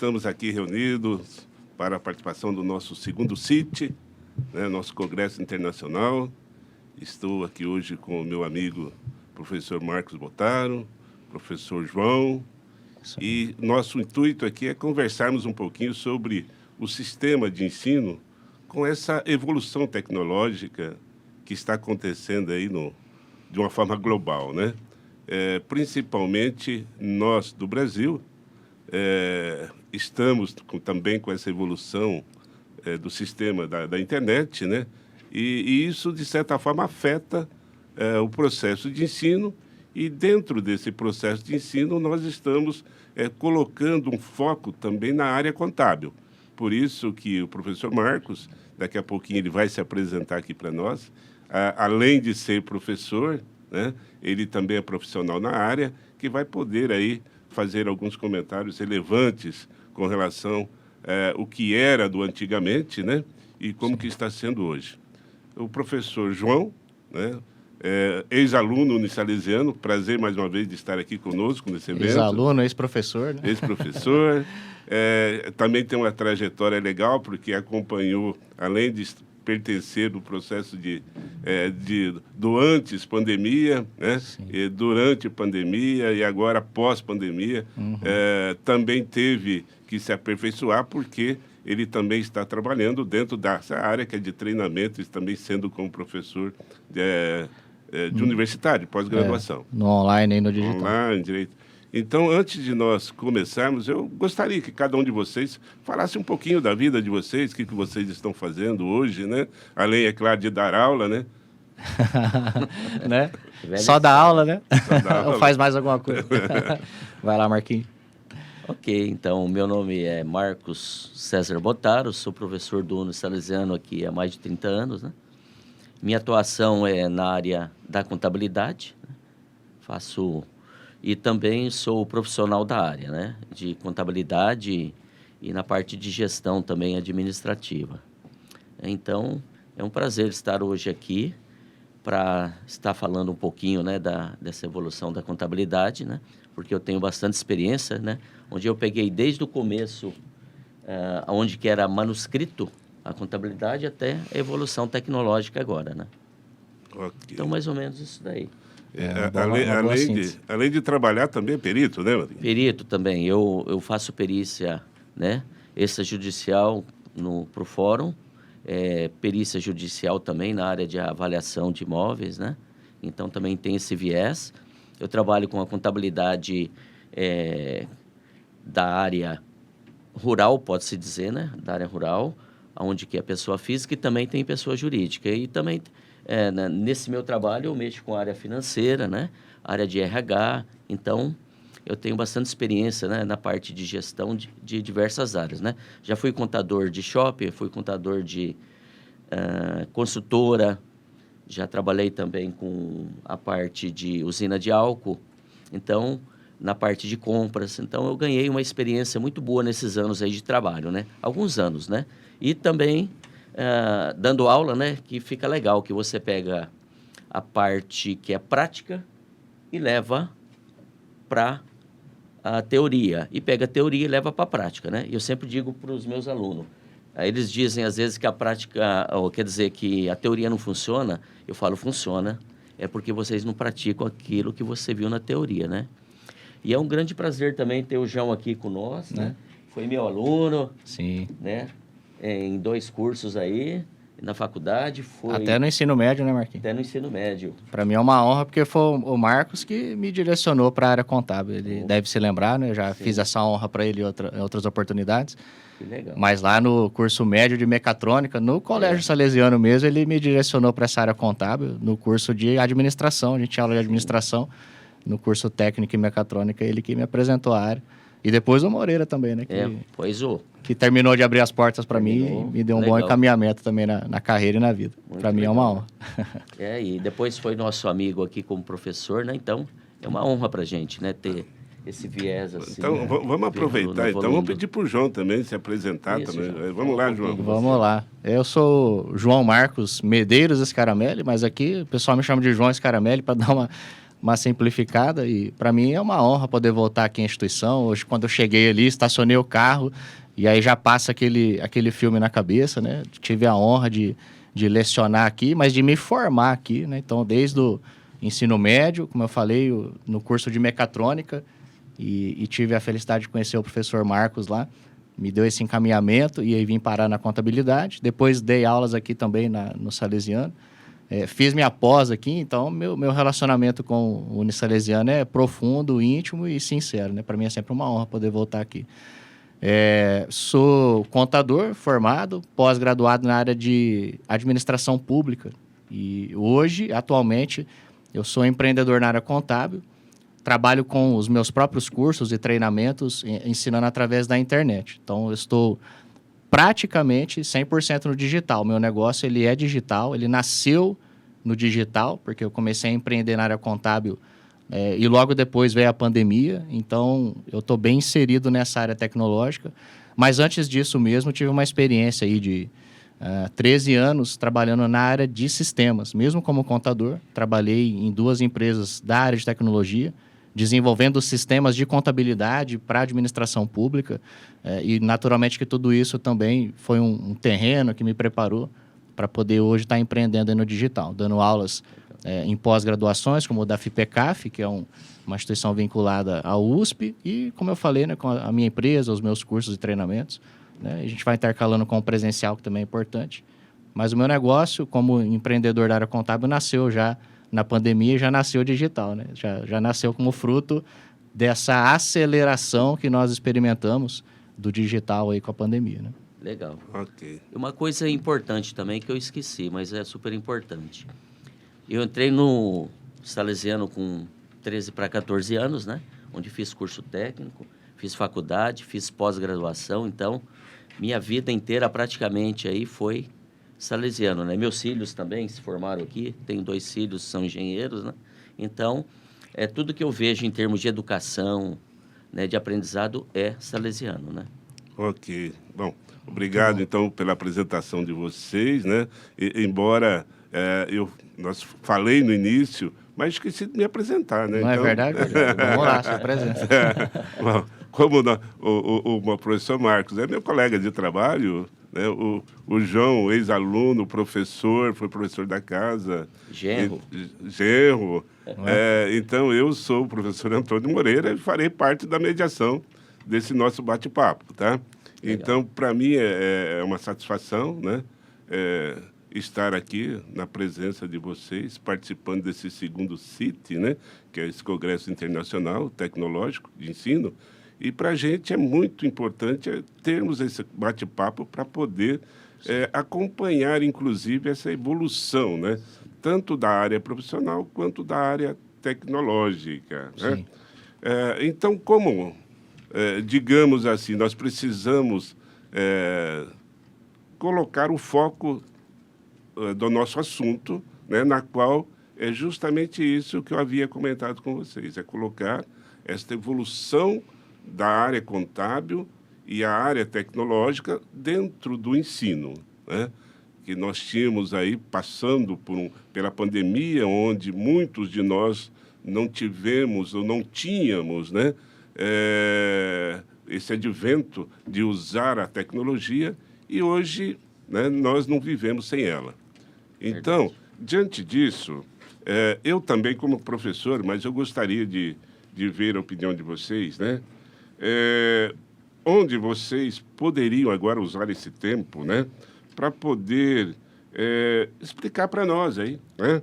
estamos aqui reunidos para a participação do nosso segundo CIT, né, nosso Congresso Internacional. Estou aqui hoje com o meu amigo, professor Marcos Bottaro, professor João, e nosso intuito aqui é conversarmos um pouquinho sobre o sistema de ensino com essa evolução tecnológica que está acontecendo aí de uma forma global, né? Principalmente nós do Brasil, estamos também com essa evolução do sistema da internet, né? E isso, de certa forma, afeta o processo de ensino, e dentro desse processo de ensino nós estamos colocando um foco também na área contábil. Por isso que o professor Marcos, daqui a pouquinho ele vai se apresentar aqui para nós, além de ser professor, né, ele também é profissional na área, que vai poder aí fazer alguns comentários relevantes com relação ao que era do antigamente, né, e como que está sendo hoje. O professor João, né, ex-aluno unisalesiano, prazer mais uma vez de estar aqui conosco nesse evento. Ex-aluno, ex-professor, né? Ex-professor. Também tem uma trajetória legal, porque acompanhou, além de pertencer do processo do antes pandemia, né? E durante pandemia e agora pós-pandemia, também teve que se aperfeiçoar, porque ele também está trabalhando dentro dessa área que é de treinamento, e também sendo como professor de universitário, pós-graduação. No online e no digital. Online, direito. Então, antes de nós começarmos, eu gostaria que cada um de vocês falasse um pouquinho da vida de vocês, o que vocês estão fazendo hoje, né? Além, é claro, de dar aula, né? Né? Só dar aula, né? Só dar aula. Ou faz mais alguma coisa? Vai lá, Marquinhos. Ok, então, meu nome é Marcos César Bottaro, sou professor do Unisalesiano aqui há mais de 30 anos, né? Minha atuação é na área da contabilidade, né? E também sou profissional da área, né? De contabilidade e na parte de gestão também administrativa. Então, é um prazer estar hoje aqui para estar falando um pouquinho, né, dessa evolução da contabilidade, né? Porque eu tenho bastante experiência, né? Onde eu peguei desde o começo, onde que era manuscrito a contabilidade, até a evolução tecnológica agora, né? Okay. Então, mais ou menos isso daí. Além de trabalhar, também é perito, né, Marinho? Perito também. Eu faço perícia, né, extrajudicial pro fórum, perícia judicial também na área de avaliação de imóveis, né? Então, também tem esse viés. Eu trabalho com a contabilidade da área rural, pode-se dizer, né? Da área rural, onde que é pessoa física, e também tem pessoa jurídica. E também, nesse meu trabalho, eu mexo com a área financeira, né? Área de RH. Então, eu tenho bastante experiência, né, na parte de gestão de diversas áreas, né? Já fui contador de shopping, fui contador de consultora, já trabalhei também com a parte de usina de álcool, então, na parte de compras. Então, eu ganhei uma experiência muito boa nesses anos aí de trabalho, né? Alguns anos, né? E também dando aula, né? Que fica legal, que você pega a parte que é prática e leva para a teoria. E pega a teoria e leva para a prática, né? E eu sempre digo para os meus alunos, eles dizem às vezes que a prática, ou quer dizer que a teoria não funciona. Eu falo, funciona, é porque vocês não praticam aquilo que você viu na teoria, né? E é um grande prazer também ter o João aqui com nós, né? Foi meu aluno, Sim. Né? Em 2 cursos aí, na faculdade. Até no ensino médio, né, Marquinhos? Até no ensino médio. Para mim é uma honra, porque foi o Marcos que me direcionou para a área contábil. Ele deve se lembrar, né? Eu já fiz essa honra para ele em outras oportunidades. Que legal. Mas lá no curso médio de mecatrônica, no colégio salesiano mesmo, ele me direcionou para essa área contábil. No curso de administração, a gente tinha aula de administração. No curso técnico em mecatrônica, ele que me apresentou a área. E depois o Moreira também, né? Que terminou de abrir as portas para mim e me deu um bom encaminhamento também na carreira e na vida. Para mim é uma honra. E depois foi nosso amigo aqui como professor, né? Então, é uma honra para a gente, né? Ter esse viés assim. Então, né? Vamos aproveitar. Então, vamos pedir para o João também se apresentar. Isso, também. João. Vamos lá, João. Vamos lá. Eu sou João Marcos Medeiros Scaramelli, mas aqui o pessoal me chama de João Scaramelli para dar uma simplificada e para mim é uma honra poder voltar aqui à instituição. Hoje, quando eu cheguei ali, estacionei o carro e aí já passa aquele filme na cabeça, né? Tive a honra de lecionar aqui, mas de me formar aqui, né? Então, desde o ensino médio, como eu falei, no curso de mecatrônica e tive a felicidade de conhecer o professor Marcos lá, me deu esse encaminhamento e aí vim parar na contabilidade. Depois dei aulas aqui também no Salesiano. Fiz minha pós aqui, então meu relacionamento com o Unisalesiano é profundo, íntimo e sincero, né? Para mim é sempre uma honra poder voltar aqui. Sou contador formado, pós-graduado na área de administração pública e hoje, atualmente, eu sou empreendedor na área contábil, trabalho com os meus próprios cursos e treinamentos, ensinando através da internet. Então, eu estou praticamente 100% no digital. Meu negócio ele é digital, ele nasceu no digital, porque eu comecei a empreender na área contábil e logo depois veio a pandemia, então eu estou bem inserido nessa área tecnológica. Mas antes disso mesmo, tive uma experiência aí de 13 anos trabalhando na área de sistemas. Mesmo como contador, trabalhei em 2 empresas da área de tecnologia, desenvolvendo sistemas de contabilidade para administração pública e naturalmente que tudo isso também foi um terreno que me preparou para poder hoje estar empreendendo no digital, dando aulas em pós-graduações, como o da FIPECAF, que é uma instituição vinculada à USP, e, como eu falei, né, com a minha empresa, os meus cursos e treinamentos. Né, a gente vai intercalando com o presencial, que também é importante. Mas o meu negócio, como empreendedor da área contábil, nasceu já na pandemia, já nasceu digital, né? Já nasceu como fruto dessa aceleração que nós experimentamos do digital aí com a pandemia, né? Legal. Ok. Uma coisa importante também que eu esqueci, mas é super importante. Eu entrei no Salesiano com 13 para 14 anos, né? Onde fiz curso técnico, fiz faculdade, fiz pós-graduação. Então, minha vida inteira praticamente aí foi salesiano, né? Meus filhos também se formaram aqui. Tenho 2 filhos, são engenheiros, né? Então, tudo que eu vejo em termos de educação, né, de aprendizado, é salesiano, né? Ok. Bom, obrigado, então, pela apresentação de vocês, né? Embora nós falei no início, mas esqueci de me apresentar, né? Não então... é verdade? Vamos lá, sua presença. Bom, como o professor Marcos é meu colega de trabalho, né? O João, ex-aluno, professor, foi professor da casa. Genro. Genro. Então, eu sou o professor Antônio Moreira e farei parte da mediação desse nosso bate-papo, tá? Legal. Então, para mim é uma satisfação, né? Estar aqui na presença de vocês, participando desse segundo CIT, né? Que é esse Congresso Internacional Tecnológico de Ensino. E para a gente é muito importante termos esse bate-papo para poder acompanhar, inclusive, essa evolução, né? Tanto da área profissional quanto da área tecnológica, né? Então, como, digamos assim, nós precisamos colocar o foco do nosso assunto, né, na qual é justamente isso que eu havia comentado com vocês, é colocar esta evolução da área contábil e a área tecnológica dentro do ensino, né? Que nós tínhamos aí passando pela pandemia, onde muitos de nós não tivemos ou não tínhamos, né, esse advento de usar a tecnologia e hoje, né, nós não vivemos sem ela. Então, diante disso, eu também como professor, mas eu gostaria de ver a opinião de vocês, né? Onde vocês poderiam agora usar esse tempo, né, para poder explicar para nós aí, né?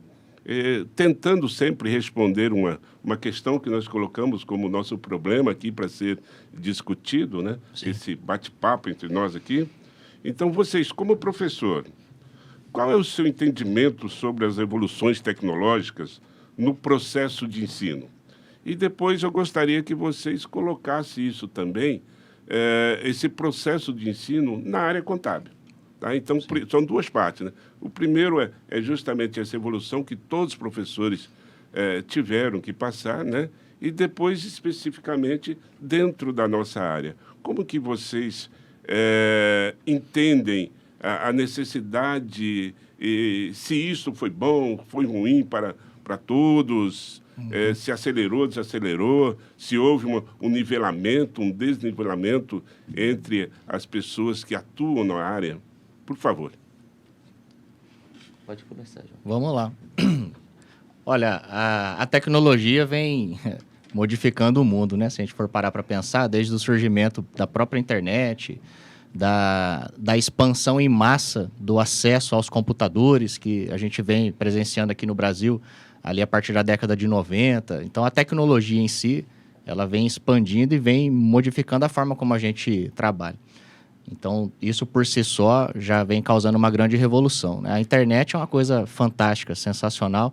Tentando sempre responder uma questão que nós colocamos como nosso problema aqui para ser discutido, né? Sim. Esse bate-papo entre nós aqui. Então, vocês, como professor, qual é o seu entendimento sobre as evoluções tecnológicas no processo de ensino? E depois eu gostaria que vocês colocassem isso também, esse processo de ensino na área contábil. Tá? Então, são 2 partes, né? O primeiro é justamente essa evolução que todos os professores tiveram que passar, né? E depois, especificamente, dentro da nossa área. Como que vocês entendem a necessidade, e se isso foi bom, foi ruim para todos, Se acelerou, desacelerou, se houve um nivelamento, um desnivelamento entre as pessoas que atuam na área. Por favor. Pode começar, João. Vamos lá. Olha, a tecnologia vem modificando o mundo, né? Se a gente for parar para pensar, desde o surgimento da própria internet, da expansão em massa do acesso aos computadores, que a gente vem presenciando aqui no Brasil, ali a partir da década de 90. Então, a tecnologia em si, ela vem expandindo e vem modificando a forma como a gente trabalha. Então, isso por si só já vem causando uma grande revolução, né? A internet é uma coisa fantástica, sensacional,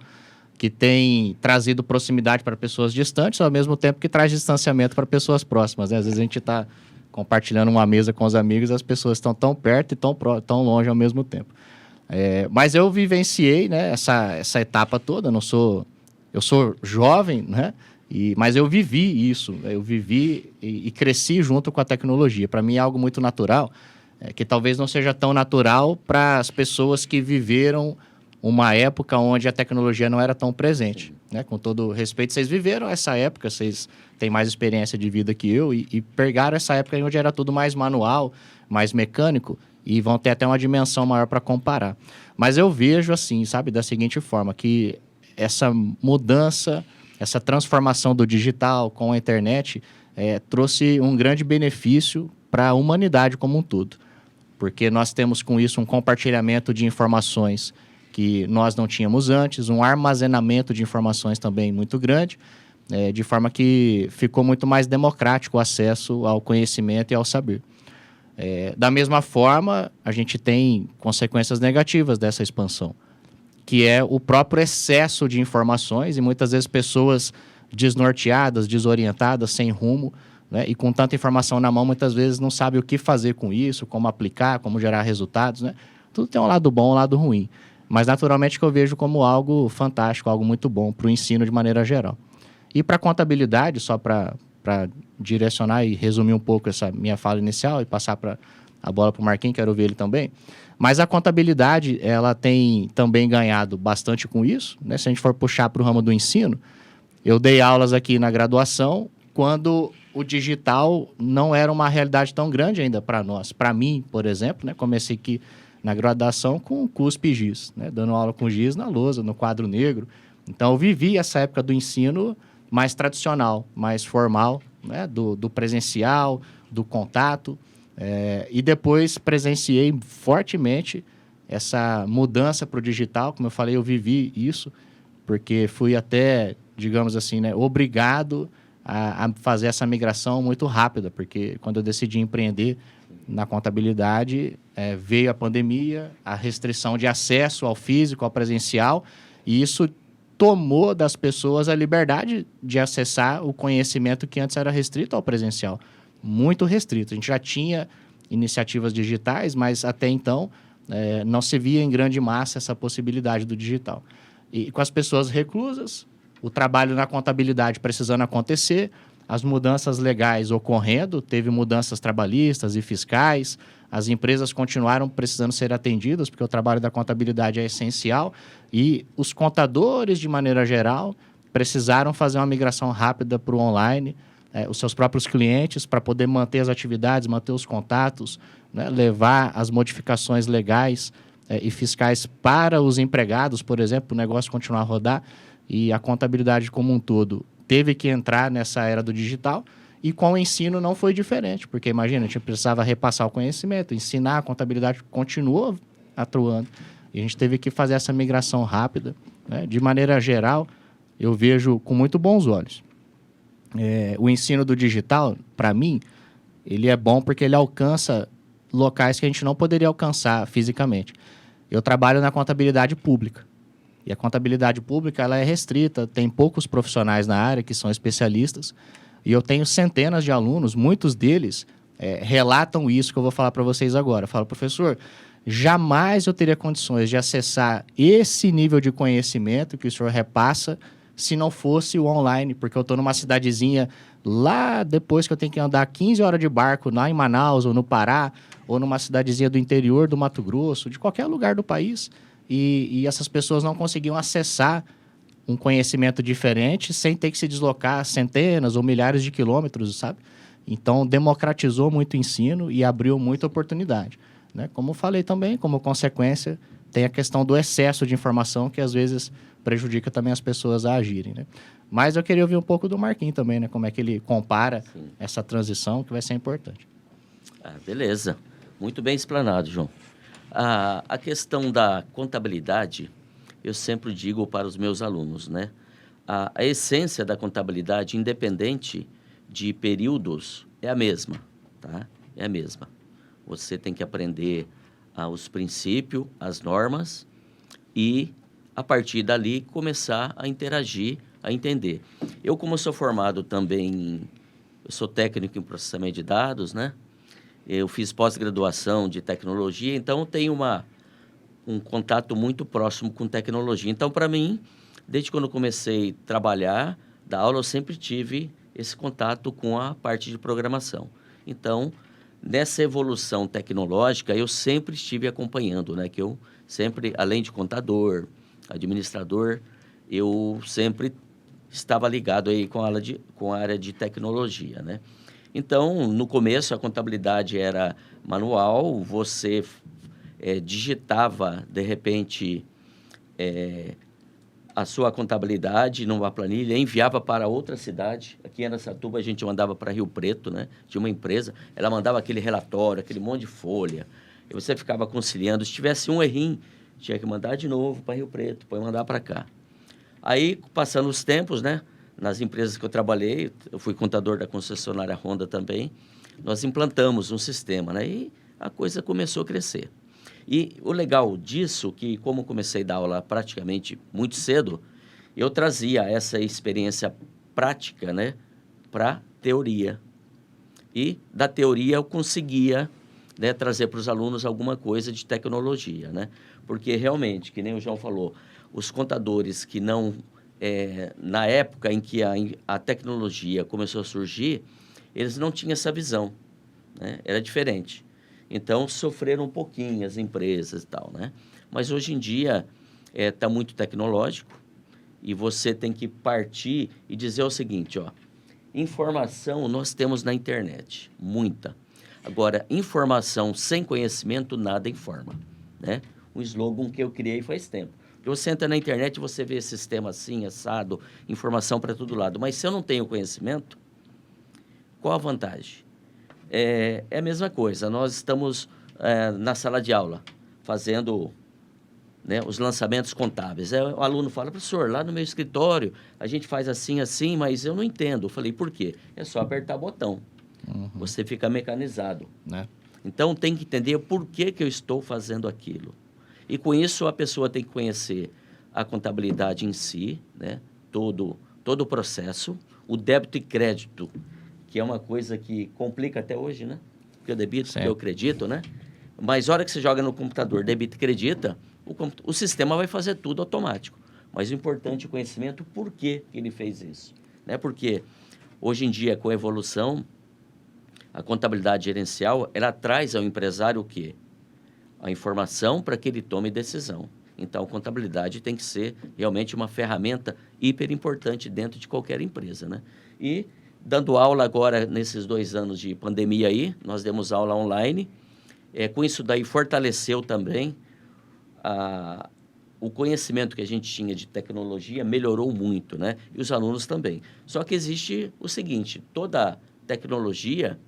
que tem trazido proximidade para pessoas distantes, ao mesmo tempo que traz distanciamento para pessoas próximas, né? Às vezes a gente está compartilhando uma mesa com os amigos, as pessoas estão tão perto e tão longe ao mesmo tempo. Mas eu vivenciei, né, essa etapa toda. Eu sou jovem, né? Mas eu vivi isso, eu vivi e cresci junto com a tecnologia. Para mim é algo muito natural, que talvez não seja tão natural para as pessoas que viveram uma época onde a tecnologia não era tão presente, né? Com todo respeito, vocês viveram essa época, vocês têm mais experiência de vida que eu e pegaram essa época onde era tudo mais manual, mais mecânico, e vão ter até uma dimensão maior para comparar. Mas eu vejo assim, sabe, da seguinte forma, que essa mudança, essa transformação do digital com a internet trouxe um grande benefício para a humanidade como um todo. Porque nós temos com isso um compartilhamento de informações que nós não tínhamos antes, um armazenamento de informações também muito grande, de forma que ficou muito mais democrático o acesso ao conhecimento e ao saber. Da mesma forma, a gente tem consequências negativas dessa expansão, que é o próprio excesso de informações e muitas vezes pessoas desnorteadas, desorientadas, sem rumo, né? E com tanta informação na mão, muitas vezes não sabem o que fazer com isso, como aplicar, como gerar resultados, né? Tudo tem um lado bom e um lado ruim, mas naturalmente que eu vejo como algo fantástico, algo muito bom para o ensino de maneira geral. E para a contabilidade, só para direcionar e resumir um pouco essa minha fala inicial e passar a bola para o Marquinhos, quero ouvir ele também. Mas a contabilidade, ela tem também ganhado bastante com isso, né? Se a gente for puxar para o ramo do ensino, eu dei aulas aqui na graduação quando o digital não era uma realidade tão grande ainda para nós. Para mim, por exemplo, né? Comecei aqui na graduação com cuspe e giz, né? Dando aula com giz na lousa, no quadro negro. Então, eu vivi essa época do ensino mais tradicional, mais formal, né? Do presencial, do contato. E depois presenciei fortemente essa mudança para o digital. Como eu falei, eu vivi isso, porque fui até, digamos assim, né, obrigado a fazer essa migração muito rápida, porque quando eu decidi empreender na contabilidade, veio a pandemia, a restrição de acesso ao físico, ao presencial, e isso tomou das pessoas a liberdade de acessar o conhecimento que antes era restrito ao presencial. Muito restrito. A gente já tinha iniciativas digitais, mas até então não se via em grande massa essa possibilidade do digital. E com as pessoas reclusas, o trabalho na contabilidade precisando acontecer, as mudanças legais ocorrendo, teve mudanças trabalhistas e fiscais, as empresas continuaram precisando ser atendidas, porque o trabalho da contabilidade é essencial, e os contadores, de maneira geral, precisaram fazer uma migração rápida para o online, os seus próprios clientes, para poder manter as atividades, manter os contatos, né, levar as modificações legais e fiscais para os empregados, por exemplo, o negócio continuar a rodar, e a contabilidade como um todo teve que entrar nessa era do digital, e com o ensino não foi diferente, porque imagina, a gente precisava repassar o conhecimento, ensinar, a contabilidade continuou atuando, e a gente teve que fazer essa migração rápida, né? De maneira geral, eu vejo com muito bons olhos. O ensino do digital, para mim, ele é bom porque ele alcança locais que a gente não poderia alcançar fisicamente. Eu trabalho na contabilidade pública. E a contabilidade pública ela é restrita, tem poucos profissionais na área que são especialistas. E eu tenho centenas de alunos, muitos deles relatam isso que eu vou falar para vocês agora. Falo, professor, jamais eu teria condições de acessar esse nível de conhecimento que o senhor repassa se não fosse o online, porque eu estou numa cidadezinha lá depois que eu tenho que andar 15 horas de barco lá em Manaus ou no Pará, ou numa cidadezinha do interior do Mato Grosso, de qualquer lugar do país, e essas pessoas não conseguiam acessar um conhecimento diferente sem ter que se deslocar centenas ou milhares de quilômetros, sabe? Então, democratizou muito o ensino e abriu muita oportunidade, né? Como eu falei também, como consequência, tem a questão do excesso de informação que às vezes prejudica também as pessoas a agirem, né? Mas eu queria ouvir um pouco do Marquinhos também, né? Como é que ele compara essa transição, que vai ser importante. Beleza. Muito bem explanado, João. A questão da contabilidade, eu sempre digo para os meus alunos, né? A essência da contabilidade, independente de períodos, é a mesma, tá? É a mesma. Você tem que aprender os princípios, as normas e, a partir dali, começar a interagir, a entender. Eu, como sou formado também, eu sou técnico em processamento de dados, né? Eu fiz pós-graduação de tecnologia, então tenho um contato muito próximo com tecnologia. Então, para mim, desde quando eu comecei a trabalhar, dar aula, eu sempre tive esse contato com a parte de programação. Então, nessa evolução tecnológica, eu sempre estive acompanhando, né? Que eu sempre, além de contador, administrador, eu sempre estava ligado aí com a área de tecnologia, né? Então, no começo, a contabilidade era manual, você digitava, de repente, a sua contabilidade numa planilha, enviava para outra cidade. Aqui em Araçatuba, a gente mandava para Rio Preto, né? Tinha uma empresa, ela mandava aquele relatório, aquele monte de folha, e você ficava conciliando. Se tivesse um errinho, tinha que mandar de novo para Rio Preto, depois mandar para cá. Aí, passando os tempos, né? Nas empresas que eu trabalhei, eu fui contador da concessionária Honda também, nós implantamos um sistema, né? E a coisa começou a crescer. E o legal disso, que como comecei a dar aula praticamente muito cedo, eu trazia essa experiência prática, né, para teoria. E da teoria eu conseguia, né, trazer para os alunos alguma coisa de tecnologia, né? Porque realmente, que nem o João falou, os contadores que não... na época em que a tecnologia começou a surgir, eles não tinham essa visão, né? Era diferente. Então, sofreram um pouquinho as empresas e tal, né? Mas hoje em dia está muito tecnológico e você tem que partir e dizer o seguinte, ó, informação nós temos na internet, muita. Agora, informação sem conhecimento, nada informa, né? Um slogan que eu criei faz tempo. Porque você entra na internet e você vê sistema assim, assado, informação para todo lado. Mas se eu não tenho conhecimento, qual a vantagem? É a mesma coisa. Nós estamos na sala de aula fazendo, né, os lançamentos contábeis. O aluno fala, professor, lá no meu escritório a gente faz assim, assim, mas eu não entendo. Eu falei, por quê? É só apertar botão. Uhum. Você fica mecanizado. Né? Então, tem que entender por que eu estou fazendo aquilo. E com isso, a pessoa tem que conhecer a contabilidade em si, né? Todo o processo, o débito e crédito, que é uma coisa que complica até hoje, né? Porque eu debito, porque eu credito, né? Mas a hora que você joga no computador, debita e credita, o sistema vai fazer tudo automático. Mas o importante é o conhecimento, por que ele fez isso, né? Porque hoje em dia, com a evolução, a contabilidade gerencial, ela traz ao empresário o quê? A informação para que ele tome decisão. Então, a contabilidade tem que ser realmente uma ferramenta hiper importante dentro de qualquer empresa, né? E, dando aula agora, nesses 2 anos de pandemia aí, nós demos aula online. Com isso daí, fortaleceu também o conhecimento que a gente tinha de tecnologia, melhorou muito, né? E os alunos também. Só que existe o seguinte, toda tecnologia,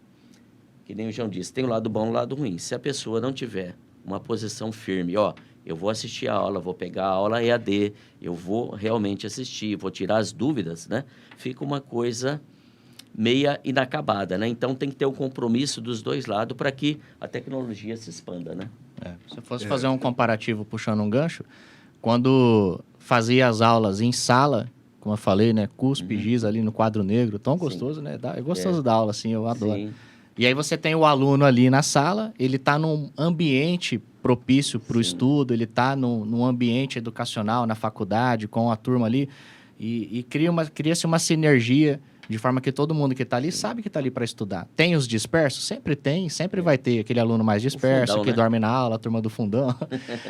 que nem o João disse, tem o lado bom e o lado ruim. Se a pessoa não tiver uma posição firme, ó, eu vou assistir a aula, vou pegar a aula EAD, eu vou realmente assistir, vou tirar as dúvidas, né? Fica uma coisa meia inacabada, né? Então, tem que ter um compromisso dos dois lados para que a tecnologia se expanda, né? Se eu fosse fazer um comparativo puxando um gancho, quando fazia as aulas em sala, como eu falei, né? Cuspe, giz ali no quadro negro, tão gostoso, né? É gostoso dar aula, assim, eu adoro. Sim. E aí você tem o aluno ali na sala, ele está num ambiente propício para o estudo, ele está num ambiente educacional, na faculdade, com a turma ali, e cria-se uma sinergia de forma que todo mundo que está ali sabe que está ali para estudar. Tem os dispersos? Sempre tem, sempre vai ter aquele aluno mais disperso, fundão, que né? dorme na aula, a turma do fundão.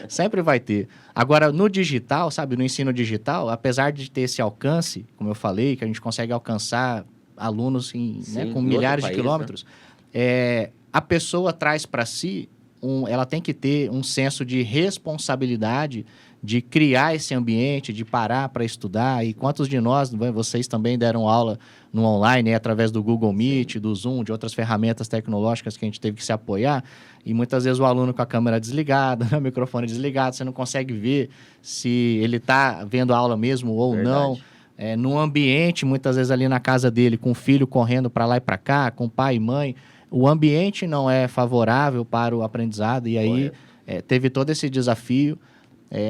Sempre vai ter. Agora, no digital, sabe, no ensino digital, apesar de ter esse alcance, como eu falei, que a gente consegue alcançar alunos né, com milhares de quilômetros, a pessoa traz para si, ela tem que ter um senso de responsabilidade de criar esse ambiente, de parar para estudar. E quantos de nós, vocês também deram aula no online, através do Google Meet, do Zoom, de outras ferramentas tecnológicas que a gente teve que se apoiar, e muitas vezes o aluno com a câmera desligada, o microfone desligado, você não consegue ver se ele está vendo a aula mesmo ou não. Num ambiente, muitas vezes ali na casa dele, com o filho correndo para lá e para cá, com pai e mãe, o ambiente não é favorável para o aprendizado, e aí teve todo esse desafio.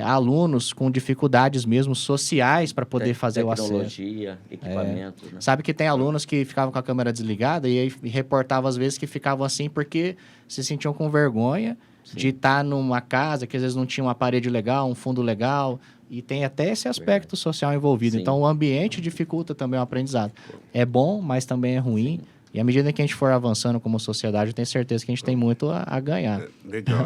Alunos com dificuldades mesmo sociais para poder fazer o acesso. Tecnologia, equipamentos. Né? Sabe que tem alunos que ficavam com a câmera desligada e aí reportavam às vezes que ficavam assim porque se sentiam com vergonha de estar numa casa que às vezes não tinha uma parede legal, um fundo legal, e tem até esse aspecto social envolvido. Sim. Então o ambiente dificulta também o aprendizado. É bom, mas também é ruim. Sim. E à medida que a gente for avançando como sociedade, eu tenho certeza que a gente tem muito a ganhar. Legal.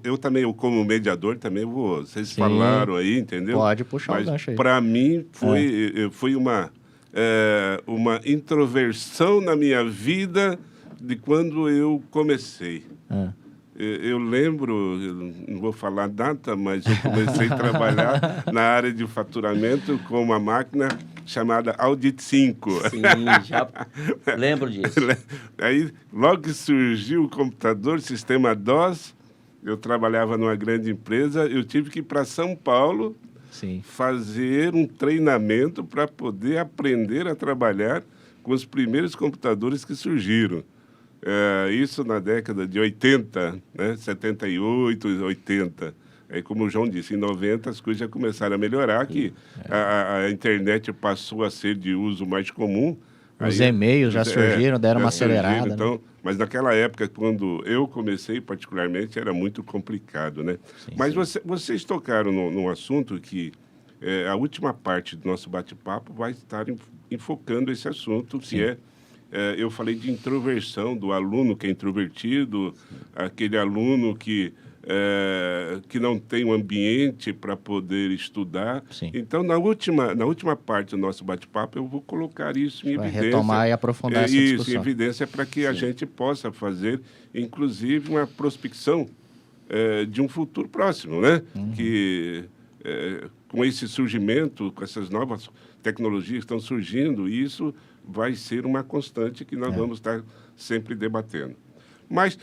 Eu também, como mediador, também vou... Vocês falaram aí, entendeu? Pode puxar o gancho aí. Para mim, foi uma introversão na minha vida de quando eu comecei. Eu lembro, eu não vou falar data, mas eu comecei a trabalhar na área de faturamento com uma máquina chamada Audit 5. Sim, já lembro disso. Aí, logo que surgiu o computador, sistema DOS, eu trabalhava numa grande empresa, eu tive que ir para São Paulo fazer um treinamento para poder aprender a trabalhar com os primeiros computadores que surgiram. Isso na década de 80, né? 78, 80. Aí, como o João disse, em 90 as coisas já começaram a melhorar, que a internet passou a ser de uso mais comum. Os e-mails já surgiram, deram uma acelerada. Então, né? Mas naquela época, quando eu comecei particularmente, era muito complicado, né? Mas vocês tocaram num assunto que a última parte do nosso bate-papo vai estar enfocando esse assunto, que eu falei de introversão, do aluno que é introvertido, aquele aluno que não tem um ambiente para poder estudar. Então, na última parte do nosso bate-papo, eu vou colocar isso em evidência. Retomar e aprofundar essa discussão. Isso, em evidência, para que a gente possa fazer, inclusive, uma prospecção de um futuro próximo, né? Que, com esse surgimento, com essas novas tecnologias que estão surgindo, isso vai ser uma constante que nós vamos estar sempre debatendo. Mas,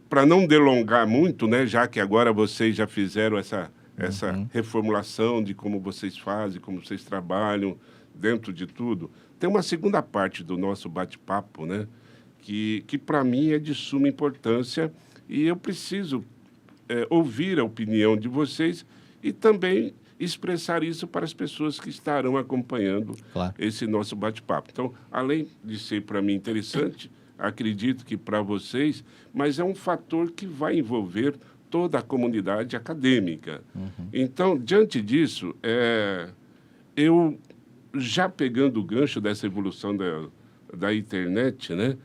para não delongar muito, né, já que agora vocês já fizeram essa reformulação de como vocês fazem, como vocês trabalham dentro de tudo, tem uma segunda parte do nosso bate-papo, né, que para mim é de suma importância e eu preciso ouvir a opinião de vocês e também expressar isso para as pessoas que estarão acompanhando esse nosso bate-papo. Então, além de ser para mim interessante, acredito que para vocês, mas é um fator que vai envolver toda a comunidade acadêmica. Então, diante disso, eu já pegando o gancho dessa evolução da internet, né,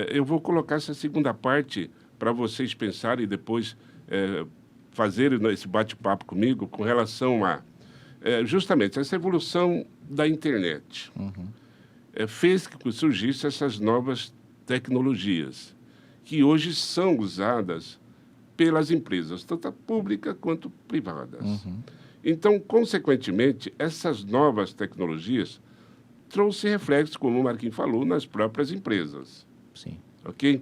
eu vou colocar essa segunda parte para vocês pensarem e depois fazerem esse bate-papo comigo com relação a justamente essa evolução da internet. Fez que surgissem essas novas tecnologias, que hoje são usadas pelas empresas, tanto públicas quanto privadas. Então, consequentemente, essas novas tecnologias trouxeram reflexos, como o Marquinhos falou, nas próprias empresas. Ok?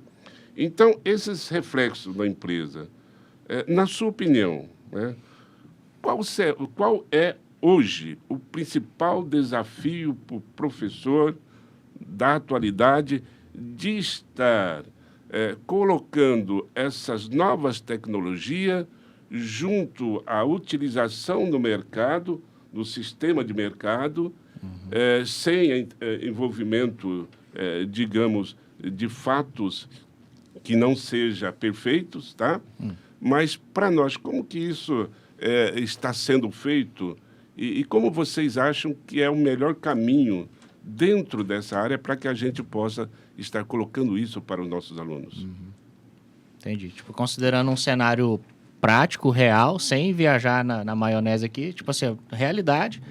Então, esses reflexos na empresa, na sua opinião, né, qual é hoje o principal desafio para o professor da atualidade de estar colocando essas novas tecnologias junto à utilização no mercado, no sistema de mercado, sem envolvimento, digamos, de fatos que não sejam perfeitos, tá? Mas, para nós, como que isso está sendo feito e como vocês acham que é o melhor caminho dentro dessa área para que a gente possa estar colocando isso para os nossos alunos. Entendi. Tipo, considerando um cenário prático, real, sem viajar na maionese aqui, tipo assim, realidade.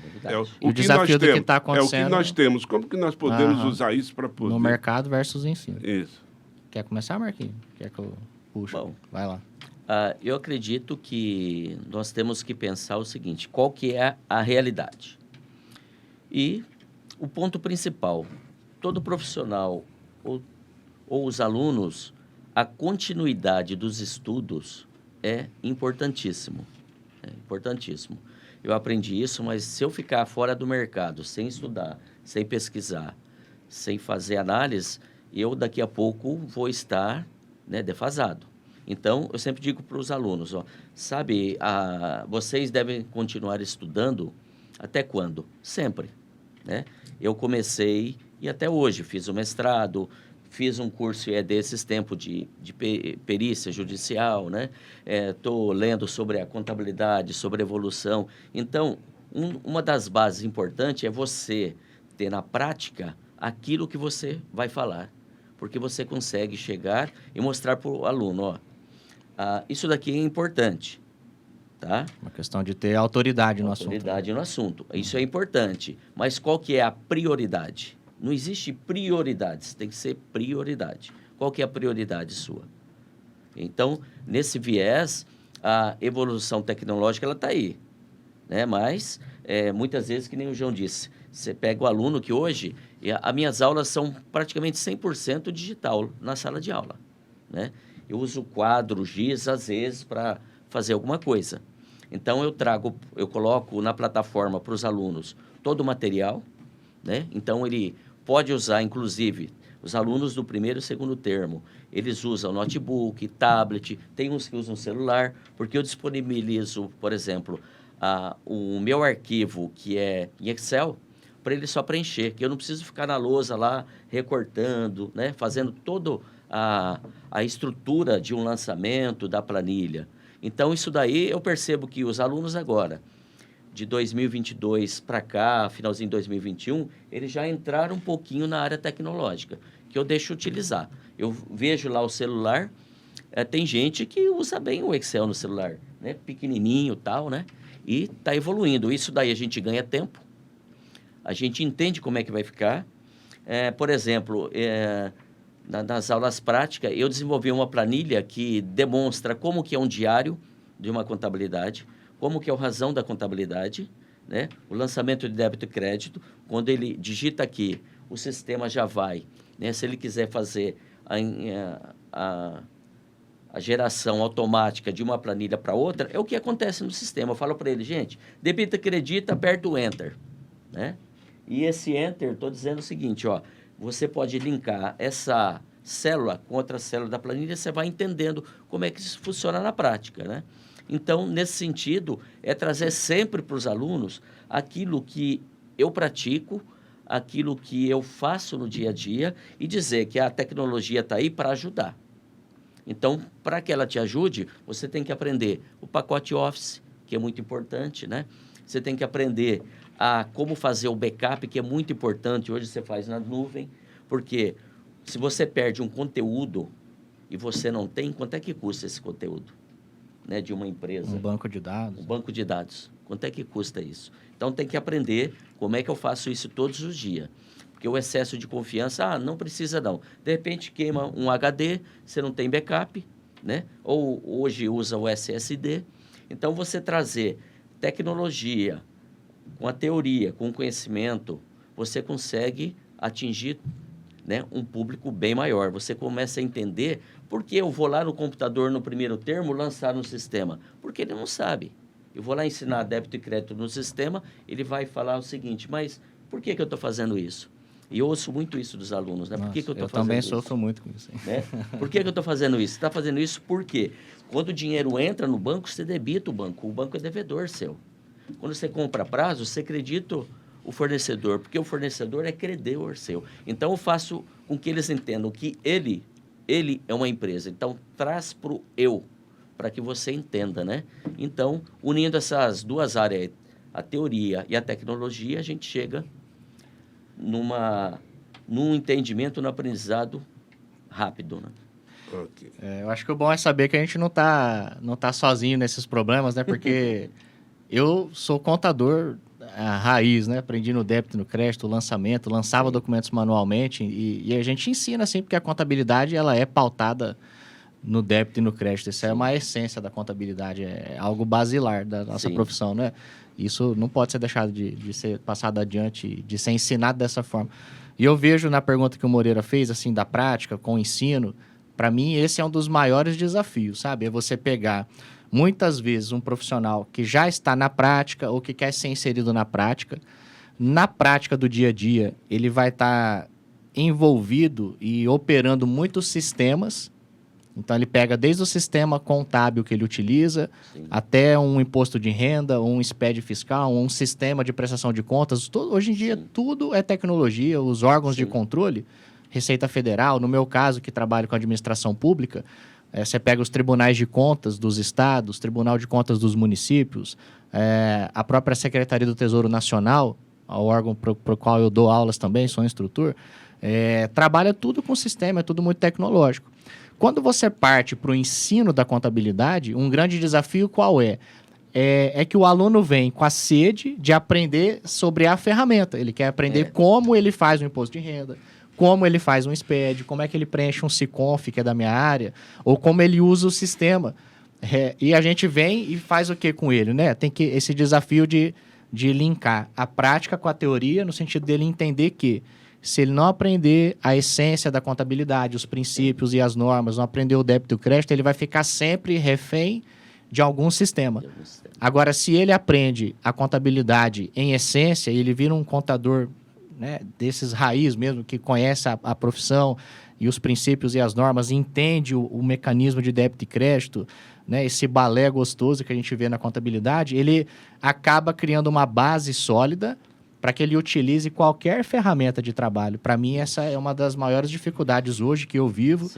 O o desafio do que está é o acontecendo que nós temos. Como que nós podemos usar isso para poder... no mercado versus ensino. Isso. Quer começar, Marquinhos? Quer que eu puxe? Bom, vai lá. Eu acredito que nós temos que pensar o seguinte, qual que é a realidade? E o ponto principal, todo profissional ou os alunos, a continuidade dos estudos é importantíssimo. É importantíssimo. Eu aprendi isso, mas se eu ficar fora do mercado, sem estudar, sem pesquisar, sem fazer análise, eu daqui a pouco vou estar, né, defasado. Então, eu sempre digo para os alunos, ó, sabe, vocês devem continuar estudando até quando? Sempre, né? Eu comecei e até hoje fiz o mestrado, fiz um curso desses tempos de perícia judicial, né? Estou lendo sobre a contabilidade, sobre a evolução. Então, uma das bases importantes é você ter na prática aquilo que você vai falar, porque você consegue chegar e mostrar para o aluno, ó, isso daqui é importante, tá? Uma questão de ter autoridade no assunto. Autoridade no assunto. Isso é importante. Mas qual que é a prioridade? Não existe prioridades, tem que ser prioridade. Qual que é a prioridade sua? Então, nesse viés, a evolução tecnológica ela está aí, né? Mas, muitas vezes, que nem o João disse, você pega o aluno que hoje, as minhas aulas são praticamente 100% digital na sala de aula, né? Eu uso quadro, giz, às vezes, para fazer alguma coisa. Então, eu coloco na plataforma para os alunos todo o material, né? Então, ele pode usar, inclusive, os alunos do primeiro e segundo termo, eles usam notebook, tablet, tem uns que usam celular, porque eu disponibilizo, por exemplo, o meu arquivo, que é em Excel, para ele só preencher, que eu não preciso ficar na lousa lá, recortando, né? Fazendo toda a estrutura de um lançamento da planilha. Então, isso daí eu percebo que os alunos agora, de 2022 para cá, finalzinho de 2021, eles já entraram um pouquinho na área tecnológica, que eu deixo utilizar. Eu vejo lá o celular, tem gente que usa bem o Excel no celular, né? Pequenininho e tal, né? E está evoluindo. Isso daí a gente ganha tempo, a gente entende como é que vai ficar. Por exemplo, nas aulas práticas, eu desenvolvi uma planilha que demonstra como que é um diário de uma contabilidade, como que é a razão da contabilidade, né? O lançamento de débito e crédito, quando ele digita aqui, o sistema já vai, né? Se ele quiser fazer a geração automática de uma planilha para outra, é o que acontece no sistema. Eu falo para ele, gente, debita, acredita, aperta o Enter, né? E esse Enter, estou dizendo o seguinte, ó, você pode linkar essa célula com outra célula da planilha, você vai entendendo como é que isso funciona na prática, né? Então, nesse sentido, é trazer sempre para os alunos aquilo que eu pratico, aquilo que eu faço no dia a dia e dizer que a tecnologia está aí para ajudar. Então, para que ela te ajude, você tem que aprender o pacote Office, que é muito importante, né? Você tem que aprender como fazer o backup, que é muito importante. Hoje você faz na nuvem, porque se você perde um conteúdo e você não tem, quanto é que custa esse conteúdo, né, de uma empresa? Um banco de dados. Um banco de dados. Quanto é que custa isso? Então, tem que aprender como é que eu faço isso todos os dias. Porque o excesso de confiança, não precisa não. De repente, queima um HD, você não tem backup, né? Ou hoje usa o SSD. Então, você trazer tecnologia com a teoria, com o conhecimento, você consegue atingir, né, um público bem maior. Você começa a entender por que eu vou lá no computador, no primeiro termo, lançar no sistema. Porque ele não sabe. Eu vou lá ensinar débito e crédito no sistema, ele vai falar o seguinte, mas por que eu estou fazendo isso? E eu ouço muito isso dos alunos, né? Nossa, por que eu estou fazendo também isso? sofro muito com isso. Né? Por que eu estou fazendo isso? Você está fazendo isso por quê? Quando o dinheiro entra no banco, você debita o banco é devedor seu. Quando você compra a prazo, você acredita o fornecedor, porque o fornecedor é credor seu. Então, eu faço com que eles entendam que ele é uma empresa. Então, traz para o eu, para que você entenda, né? Então, unindo essas duas áreas, a teoria e a tecnologia, a gente chega num entendimento, no aprendizado rápido, né? Ok. Eu acho que o bom é saber que a gente não tá sozinho nesses problemas, né? Porque eu sou contador raiz, né? Aprendi no débito, no crédito, lançamento, lançava documentos manualmente e a gente ensina, assim, porque a contabilidade, ela é pautada no débito e no crédito. Isso é uma essência da contabilidade, é algo basilar da nossa profissão, né? Isso não pode ser deixado de ser passado adiante, de ser ensinado dessa forma. E eu vejo na pergunta que o Moreira fez, assim, da prática com o ensino, para mim esse é um dos maiores desafios, sabe? É você pegar, muitas vezes, um profissional que já está na prática ou que quer ser inserido na prática do dia a dia, ele vai estar envolvido e operando muitos sistemas. Então, ele pega desde o sistema contábil que ele utiliza, até um imposto de renda, um SPED fiscal, um sistema de prestação de contas. Hoje em dia, tudo é tecnologia. Os órgãos de controle, Receita Federal, no meu caso, que trabalho com administração pública, você pega os tribunais de contas dos estados, Tribunal de Contas dos municípios, a própria Secretaria do Tesouro Nacional, o órgão para o qual eu dou aulas também, sou instrutor, trabalha tudo com sistema, é tudo muito tecnológico. Quando você parte para o ensino da contabilidade, um grande desafio qual é? É que o aluno vem com a sede de aprender sobre a ferramenta. Ele quer aprender como ele faz um imposto de renda, como ele faz um SPED, como é que ele preenche um SICONF, que é da minha área, ou como ele usa o sistema. E a gente vem e faz o que com ele, né? Tem esse desafio de linkar a prática com a teoria, no sentido dele entender que se ele não aprender a essência da contabilidade, os princípios e as normas, não aprender o débito e o crédito, ele vai ficar sempre refém de algum sistema. Agora, se ele aprende a contabilidade em essência, ele vira um contador, né, desses raiz mesmo, que conhece a profissão e os princípios e as normas, entende o mecanismo de débito e crédito, né, esse balé gostoso que a gente vê na contabilidade, ele acaba criando uma base sólida para que ele utilize qualquer ferramenta de trabalho. Para mim, essa é uma das maiores dificuldades hoje que eu vivo,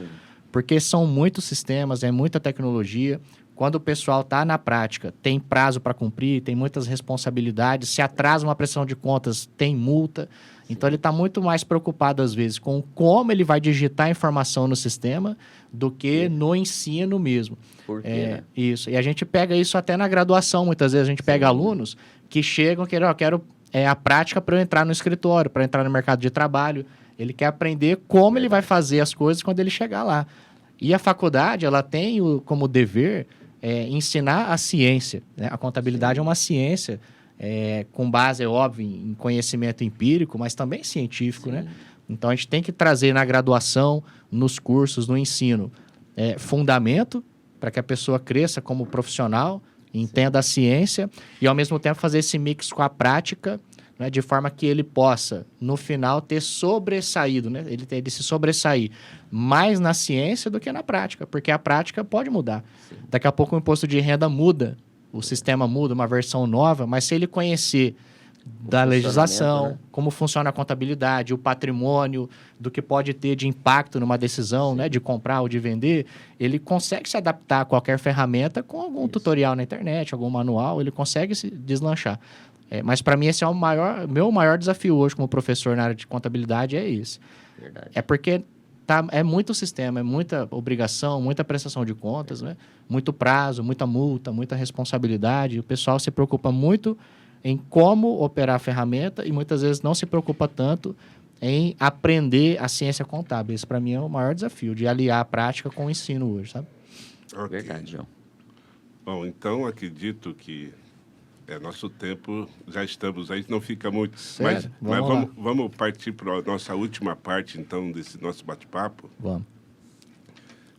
porque são muitos sistemas, é muita tecnologia. Quando o pessoal está na prática, tem prazo para cumprir, tem muitas responsabilidades. Se atrasa uma prestação de contas, tem multa. Então, ele está muito mais preocupado, às vezes, com como ele vai digitar a informação no sistema do que no ensino mesmo. Por quê, né? Isso. E a gente pega isso até na graduação. Muitas vezes a gente pega alunos que chegam e querem, quero a prática para eu entrar no escritório, para entrar no mercado de trabalho. Ele quer aprender como ele vai fazer as coisas quando ele chegar lá. E a faculdade, ela tem como dever ensinar a ciência, né? A contabilidade é uma ciência com base, é óbvio, em conhecimento empírico, mas também científico, né? Então, a gente tem que trazer na graduação, nos cursos, no ensino, fundamento para que a pessoa cresça como profissional, entenda a ciência e, ao mesmo tempo, fazer esse mix com a prática, né, de forma que ele possa, no final, ter sobressaído, né? Ele se sobressair mais na ciência do que na prática, porque a prática pode mudar. Daqui a pouco o imposto de renda muda, o sistema muda, uma versão nova, mas se ele conhecer da legislação, né, como funciona a contabilidade, o patrimônio, do que pode ter de impacto numa decisão, né, de comprar ou de vender, ele consegue se adaptar a qualquer ferramenta com algum tutorial na internet, algum manual, ele consegue se deslanchar. Mas para mim esse é meu maior desafio hoje como professor na área de contabilidade, é esse. Verdade. É porque é muito sistema, é muita obrigação, muita prestação de contas, né? Muito prazo, muita multa, muita responsabilidade. O pessoal se preocupa muito em como operar a ferramenta e muitas vezes não se preocupa tanto em aprender a ciência contábil. Esse, para mim, é o maior desafio, de aliar a prática com o ensino hoje, sabe? Okay. Verdade, João. Bom, então, acredito que nosso tempo, já estamos aí, não fica muito. Sério? Mas vamos partir para a nossa última parte, então, desse nosso bate-papo. Vamos.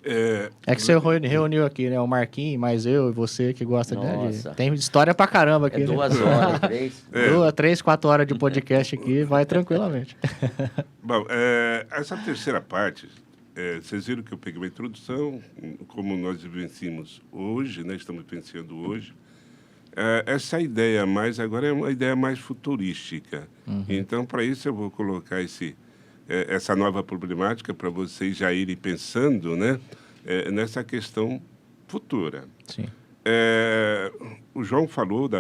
Que você reuniu aqui, né? O Marquinhos, mais eu e você que gosta de... Tem história pra caramba aqui. 2 horas, 3. 3, 4 horas de podcast aqui, vai tranquilamente. Bom, essa terceira parte, vocês viram que eu peguei uma introdução, como nós vivenciamos hoje, né? Estamos vivenciando hoje. Essa ideia agora é uma ideia mais futurística. Então, para isso, eu vou colocar essa nova problemática para vocês já irem pensando, né, nessa questão futura. Sim. O João falou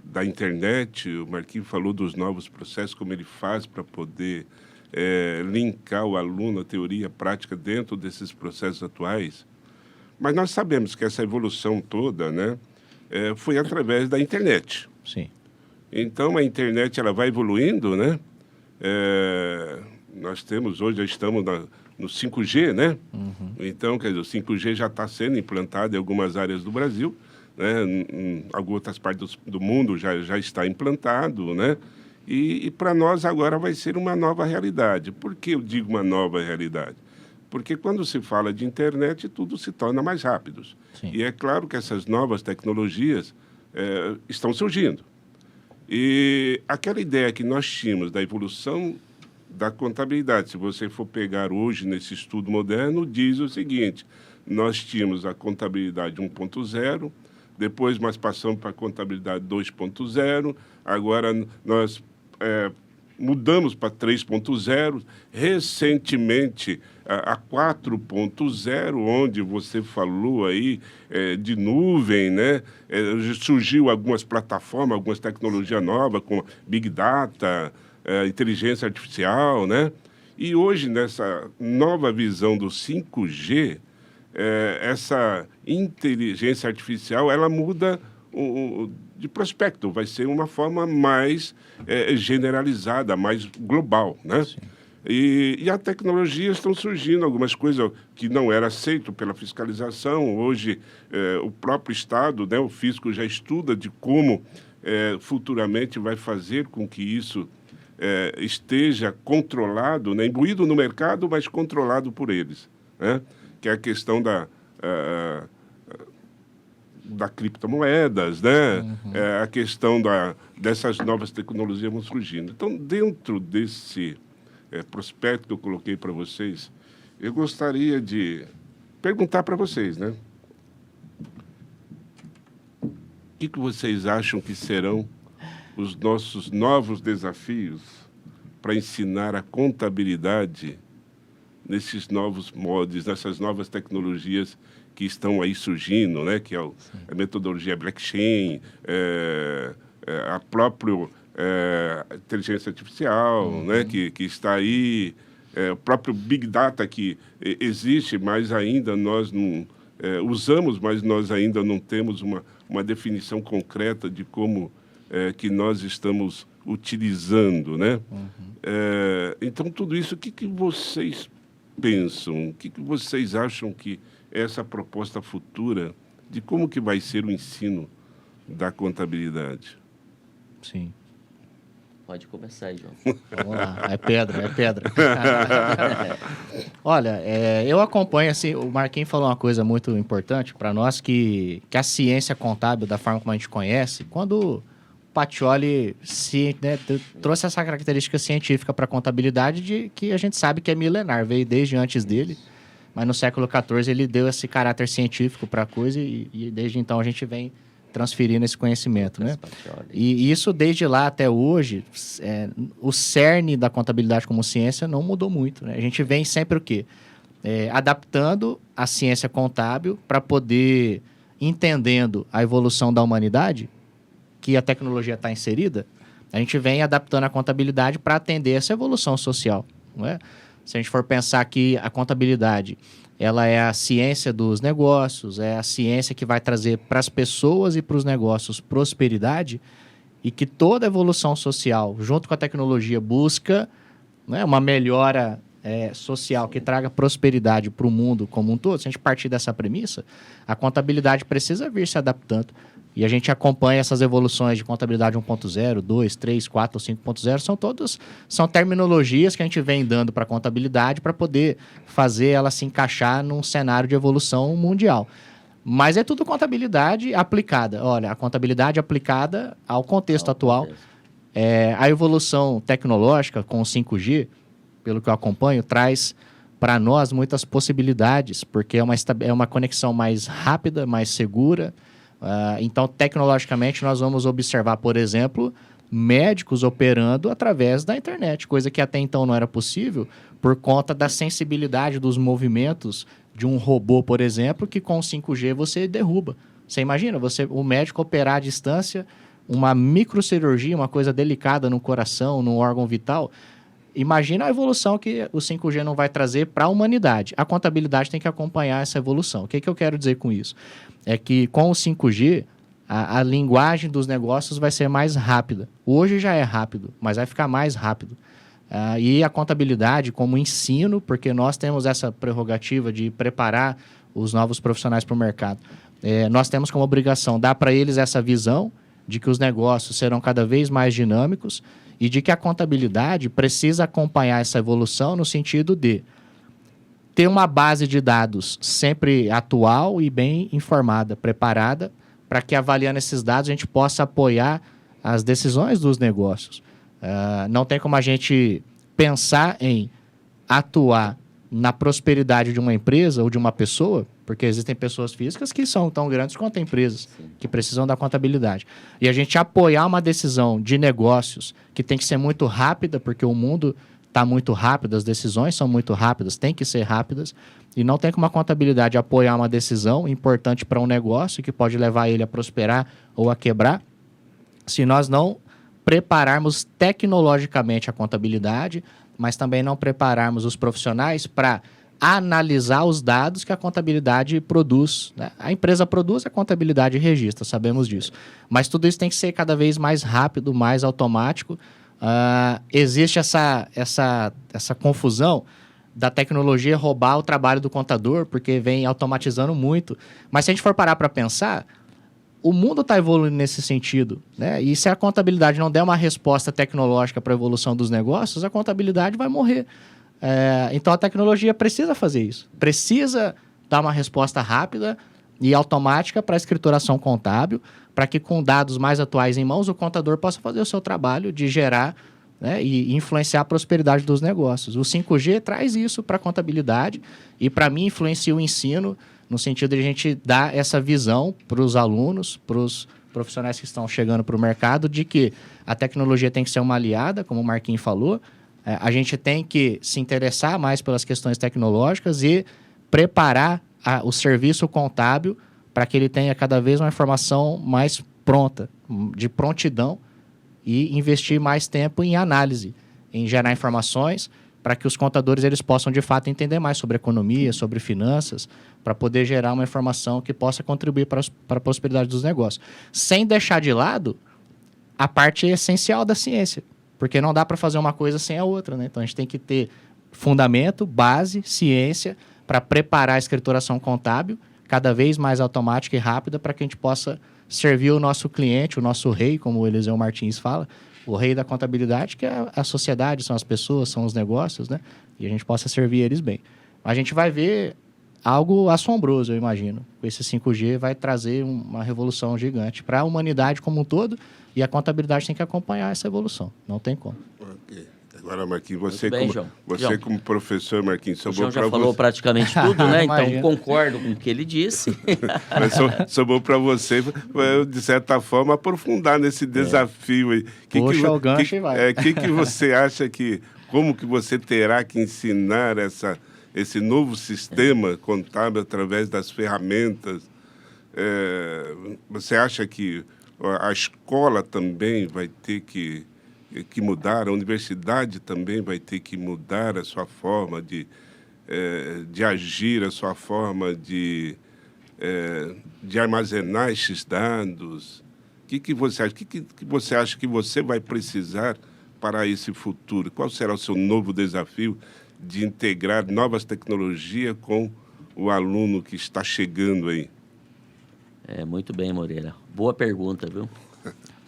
da internet, o Marquinhos falou dos novos processos, como ele faz para poder linkar o aluno à teoria e à prática dentro desses processos atuais. Mas nós sabemos que essa evolução toda, né, foi através da internet. Sim. Então, a internet ela vai evoluindo, né? Nós temos, hoje já estamos no 5G, né? Então, quer dizer, o 5G já está sendo implantado em algumas áreas do Brasil, né? Em algumas outras partes do mundo já está implantado, né? E para nós agora vai ser uma nova realidade. Por que eu digo uma nova realidade? Porque quando se fala de internet, tudo se torna mais rápido. Sim. E é claro que essas novas tecnologias estão surgindo. E aquela ideia que nós tínhamos da evolução da contabilidade, se você for pegar hoje nesse estudo moderno, diz o seguinte: nós tínhamos a contabilidade 1.0, depois nós passamos para a contabilidade 2.0, agora nós mudamos para 3.0, recentemente a 4.0, onde você falou aí de nuvem, né? Surgiu algumas plataformas, algumas tecnologias novas, como Big Data, inteligência artificial, né? E hoje, nessa nova visão do 5G, essa inteligência artificial, ela muda de prospecto, vai ser uma forma mais generalizada, mais global, né? Sim. E a tecnologia estão surgindo algumas coisas que não era aceito pela fiscalização. Hoje, o próprio Estado, né, o fisco já estuda de como futuramente vai fazer com que isso esteja controlado, né, imbuído no mercado, mas controlado por eles, né? Que é a questão da criptomoedas, né? A questão dessas novas tecnologias vão surgindo. Então, dentro desse prospecto que eu coloquei para vocês, eu gostaria de perguntar para vocês, né? O que vocês acham que serão os nossos novos desafios para ensinar a contabilidade nesses novos moldes, nessas novas tecnologias que estão aí surgindo, né? Que é a metodologia blockchain, a própria inteligência artificial, né? Que está aí, o próprio Big Data que existe, mas ainda nós não usamos, mas nós ainda não temos uma definição concreta de como que nós estamos utilizando, né? Então, tudo isso, o que vocês pensam? O que vocês acham que é essa proposta futura de como que vai ser o ensino da contabilidade? Sim. Pode começar aí, João. Vamos lá, é pedra. Olha, eu acompanho, assim, o Marquinhos falou uma coisa muito importante para nós, que a ciência contábil, da forma como a gente conhece, quando o Pacioli trouxe essa característica científica para a contabilidade, que a gente sabe que é milenar, veio desde antes dele, mas no século XIV ele deu esse caráter científico para a coisa e desde então a gente vem transferindo esse conhecimento, né? E isso, desde lá até hoje, o cerne da contabilidade como ciência não mudou muito, né? A gente vem sempre o quê? Adaptando a ciência contábil para poder, entendendo a evolução da humanidade, que a tecnologia está inserida, a gente vem adaptando a contabilidade para atender essa evolução social, não é? Se a gente for pensar que a contabilidade ela é a ciência dos negócios, é a ciência que vai trazer para as pessoas e para os negócios prosperidade, e que toda evolução social, junto com a tecnologia, busca, né, uma melhora social que traga prosperidade para o mundo como um todo. Se a gente partir dessa premissa, a contabilidade precisa vir se adaptando. E a gente acompanha essas evoluções de contabilidade 1.0, 2, 3, 4 ou 5.0, são terminologias que a gente vem dando para a contabilidade para poder fazer ela se encaixar num cenário de evolução mundial. Mas é tudo contabilidade aplicada. Olha, a contabilidade aplicada ao contexto atual. A evolução tecnológica com o 5G, pelo que eu acompanho, traz para nós muitas possibilidades, porque é uma conexão mais rápida, mais segura. Então, tecnologicamente, nós vamos observar, por exemplo, médicos operando através da internet, coisa que até então não era possível por conta da sensibilidade dos movimentos de um robô, por exemplo, que com 5G você derruba. Você imagina, o médico operar à distância uma microcirurgia, uma coisa delicada no coração, no órgão vital, imagina a evolução que o 5G não vai trazer para a humanidade. A contabilidade tem que acompanhar essa evolução. O que eu quero dizer com isso? É que com o 5G, a linguagem dos negócios vai ser mais rápida. Hoje já é rápido, mas vai ficar mais rápido. E a contabilidade como ensino, porque nós temos essa prerrogativa de preparar os novos profissionais para o mercado. Nós temos como obrigação dar para eles essa visão de que os negócios serão cada vez mais dinâmicos e de que a contabilidade precisa acompanhar essa evolução no sentido de ter uma base de dados sempre atual e bem informada, preparada, para que, avaliando esses dados, a gente possa apoiar as decisões dos negócios. Não tem como a gente pensar em atuar na prosperidade de uma empresa ou de uma pessoa, porque existem pessoas físicas que são tão grandes quanto empresas, que precisam da contabilidade. E a gente apoiar uma decisão de negócios que tem que ser muito rápida, porque o mundo está muito rápido, as decisões são muito rápidas, tem que ser rápidas, e não tem como a contabilidade apoiar uma decisão importante para um negócio que pode levar ele a prosperar ou a quebrar, se nós não prepararmos tecnologicamente a contabilidade, mas também não prepararmos os profissionais para analisar os dados que a contabilidade produz, né? A empresa produz, a contabilidade registra, sabemos disso. Mas tudo isso tem que ser cada vez mais rápido, mais automático. Existe essa confusão da tecnologia roubar o trabalho do contador, porque vem automatizando muito. Mas se a gente for parar para pensar, o mundo está evoluindo nesse sentido, né? E se a contabilidade não der uma resposta tecnológica para a evolução dos negócios, a contabilidade vai morrer. Então, a tecnologia precisa fazer isso. Precisa dar uma resposta rápida e automática para a escrituração contábil, para que, com dados mais atuais em mãos, o contador possa fazer o seu trabalho de gerar, né, e influenciar a prosperidade dos negócios. O 5G traz isso para a contabilidade e, para mim, influencia o ensino no sentido de a gente dar essa visão para os alunos, para os profissionais que estão chegando para o mercado, de que a tecnologia tem que ser uma aliada, como o Marquinhos falou. A gente tem que se interessar mais pelas questões tecnológicas e preparar o serviço contábil para que ele tenha cada vez uma informação mais pronta, de prontidão, e investir mais tempo em análise, em gerar informações para que os contadores eles possam, de fato, entender mais sobre economia, sobre finanças, para poder gerar uma informação que possa contribuir para a prosperidade dos negócios. Sem deixar de lado a parte essencial da ciência, porque não dá para fazer uma coisa sem a outra, né? Então, a gente tem que ter fundamento, base, ciência, para preparar a escrituração contábil cada vez mais automática e rápida para que a gente possa servir o nosso cliente, o nosso rei, como o Eliseu Martins fala, o rei da contabilidade, que é a sociedade, são as pessoas, são os negócios, né? E a gente possa servir eles bem. A gente vai ver algo assombroso, eu imagino. Esse 5G vai trazer uma revolução gigante para a humanidade como um todo, e a contabilidade tem que acompanhar essa evolução. Não tem como. Ok. Agora, Marquinhos, você, bem, João. Como professor, Marquinhos, o João já falou praticamente tudo, né? Então, concordo com o que ele disse. Mas sobrou para você, de certa forma, aprofundar nesse desafio aí. Puxa o gancho e vai. O que você acha como que você terá que ensinar esse novo sistema contábil através das ferramentas? Você acha que a escola também vai ter que mudar, a universidade também vai ter que mudar a sua forma de agir, a sua forma de armazenar esses dados? O que você acha? O que você acha que você vai precisar para esse futuro? Qual será o seu novo desafio de integrar novas tecnologias com o aluno que está chegando aí? Muito bem, Moreira. Boa pergunta, viu?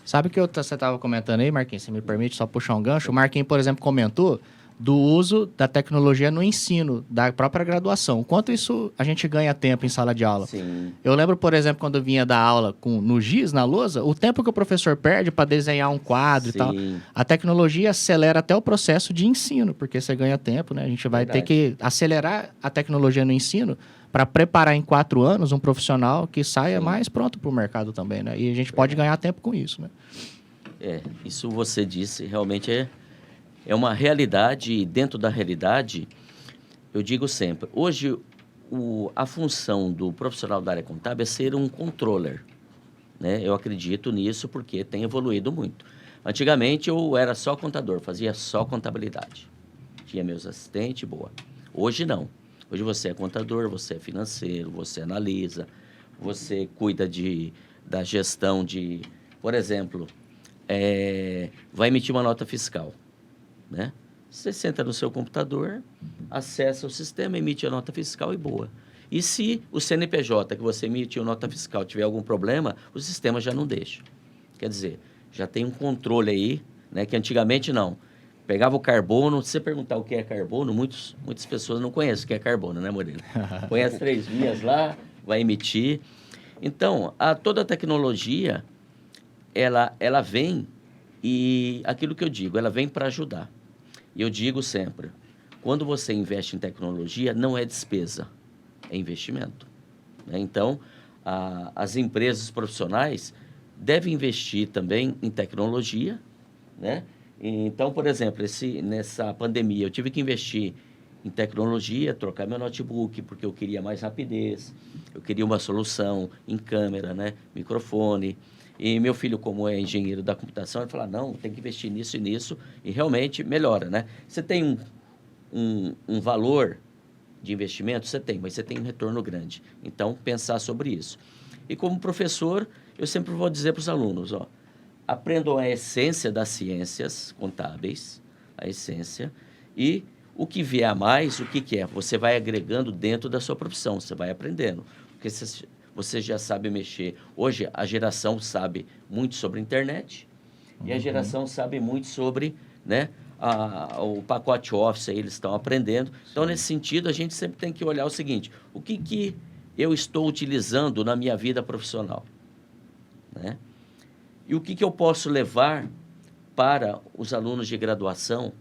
Sabe o que você estava comentando aí, Marquinhos? Se me permite só puxar um gancho. O Marquinhos, por exemplo, comentou do uso da tecnologia no ensino, da própria graduação. Quanto isso a gente ganha tempo em sala de aula? Sim. Eu lembro, por exemplo, quando eu vinha dar aula no giz, na lousa, o tempo que o professor perde para desenhar um quadro. Sim. E tal. A tecnologia acelera até o processo de ensino, porque você ganha tempo, né? A gente vai ter que acelerar a tecnologia no ensino para preparar em 4 anos um profissional que saia mais pronto para o mercado também, né? E a gente pode ganhar tempo com isso, né? Isso você disse, realmente é uma realidade, e dentro da realidade, eu digo sempre, hoje a função do profissional da área contábil é ser um controller. né? Eu acredito nisso porque tem evoluído muito. Antigamente eu era só contador, fazia só contabilidade. Tinha meus assistentes, boa. Hoje não. Hoje você é contador, você é financeiro, você analisa, você cuida da gestão de... Por exemplo, vai emitir uma nota fiscal, né? Você senta no seu computador, acessa o sistema, emite a nota fiscal e boa. E se o CNPJ que você emitiu nota fiscal tiver algum problema, o sistema já não deixa. Quer dizer, já tem um controle aí, né? Que antigamente não. Pegava o carbono, se você perguntar o que é carbono, muitas pessoas não conhecem o que é carbono, né, Moreno? Põe as 3 linhas lá, vai emitir. Então, toda a tecnologia, ela vem, e aquilo que eu digo, ela vem para ajudar. E eu digo sempre, quando você investe em tecnologia, não é despesa, é investimento, né? Então, as empresas profissionais devem investir também em tecnologia, né? Então, por exemplo, nessa pandemia, eu tive que investir em tecnologia, trocar meu notebook, porque eu queria mais rapidez, eu queria uma solução em câmera, né? Microfone. E meu filho, como é engenheiro da computação, ele fala, não, tem que investir nisso e nisso, e realmente melhora, né? Você tem um valor de investimento? Você tem, mas você tem um retorno grande. Então, pensar sobre isso. E como professor, eu sempre vou dizer para os alunos, aprendam a essência das ciências contábeis, a essência, e o que vier a mais, o que é? Você vai agregando dentro da sua profissão, você vai aprendendo. Porque você já sabe mexer. Hoje, a geração sabe muito sobre a internet, e a geração sabe muito sobre, né, o pacote Office, aí eles estão aprendendo. Então, nesse sentido, a gente sempre tem que olhar o seguinte, o que eu estou utilizando na minha vida profissional, né? E o que eu posso levar para os alunos de graduação,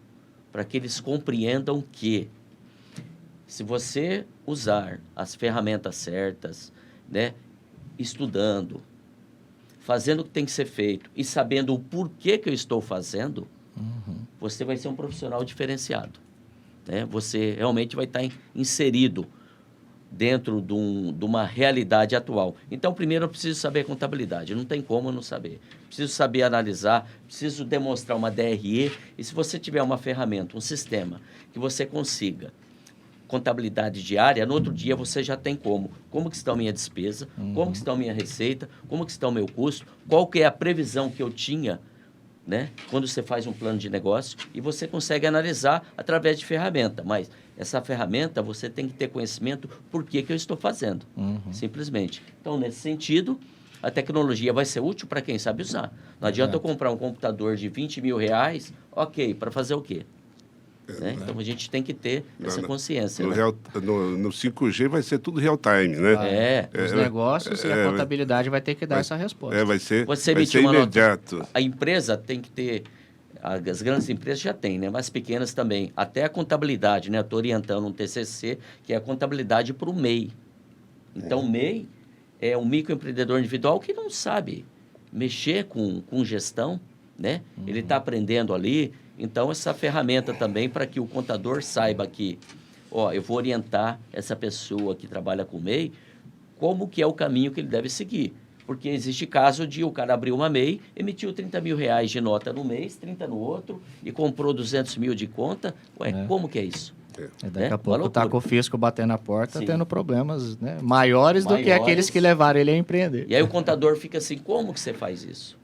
para que eles compreendam que, se você usar as ferramentas certas, né, estudando, fazendo o que tem que ser feito e sabendo o porquê que eu estou fazendo, você vai ser um profissional diferenciado, né? Você realmente vai estar inserido dentro de uma realidade atual. Então, primeiro eu preciso saber contabilidade, não tem como eu não saber. Preciso saber analisar, preciso demonstrar uma DRE, e se você tiver uma ferramenta, um sistema, que você consiga contabilidade diária, no outro dia você já tem como que está a minha despesa, como que está a minha receita, como que está o meu custo, qual que é a previsão que eu tinha, né, quando você faz um plano de negócio, e você consegue analisar através de ferramenta, mas essa ferramenta você tem que ter conhecimento por que eu estou fazendo, simplesmente. Então, nesse sentido, a tecnologia vai ser útil para quem sabe usar. Não adianta eu comprar um computador de 20 mil reais, ok, para fazer o quê? Né? Então, a gente tem que ter essa consciência. No 5G vai ser tudo real time, né? Os negócios e a contabilidade vai ter que dar essa resposta. Vai ser imediato. Nota. A empresa tem que ter, as grandes empresas já têm, né? Mas as pequenas também. Até a contabilidade, né? Eu estou orientando um TCC, que é a contabilidade para o MEI. Então, o MEI é um microempreendedor individual que não sabe mexer com gestão, né? Ele está aprendendo ali. Então, essa ferramenta também para que o contador saiba que, eu vou orientar essa pessoa que trabalha com o MEI, como que é o caminho que ele deve seguir. Porque existe caso de o cara abrir uma MEI, emitiu 30 mil reais de nota no mês, 30 no outro, e comprou 200 mil de conta. Como que é isso? Daqui a pouco tá com o fisco batendo na porta, Sim. tendo problemas, né, maiores do que aqueles que levaram ele a empreender. E aí o contador fica assim, como que você faz isso?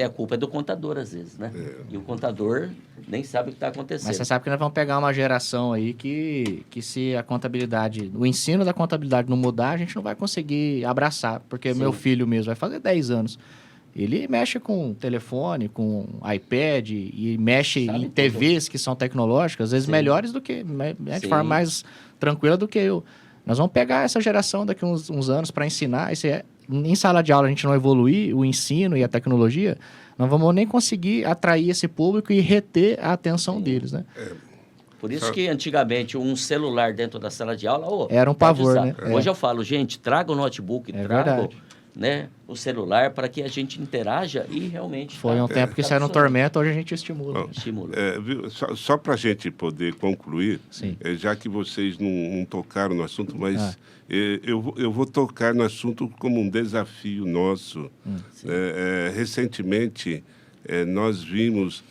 A culpa é do contador, às vezes, né? E o contador nem sabe o que está acontecendo. Mas você sabe que nós vamos pegar uma geração aí que se a contabilidade, o ensino da contabilidade não mudar, a gente não vai conseguir abraçar. Porque meu filho mesmo vai fazer 10 anos. Ele mexe com telefone, com iPad e mexe Sabe em tudo. TVs que são tecnológicas, às vezes melhores do que, de forma mais tranquila do que eu. Nós vamos pegar essa geração daqui uns anos para ensinar. Em sala de aula a gente não evoluir o ensino e a tecnologia, não vamos nem conseguir atrair esse público e reter a atenção deles, né? Por isso que antigamente um celular dentro da sala de aula... Era um pode pavor, usar. né? Hoje eu falo, gente, traga o notebook, traga verdade. né, o celular para que a gente interaja e realmente... Foi um tempo que saiu no tormento, hoje a gente estimula. Bom, estimula. Viu? Só para a gente poder concluir, Sim. Já que vocês não tocaram no assunto, mas eu vou tocar no assunto como um desafio nosso. Recentemente, nós vimos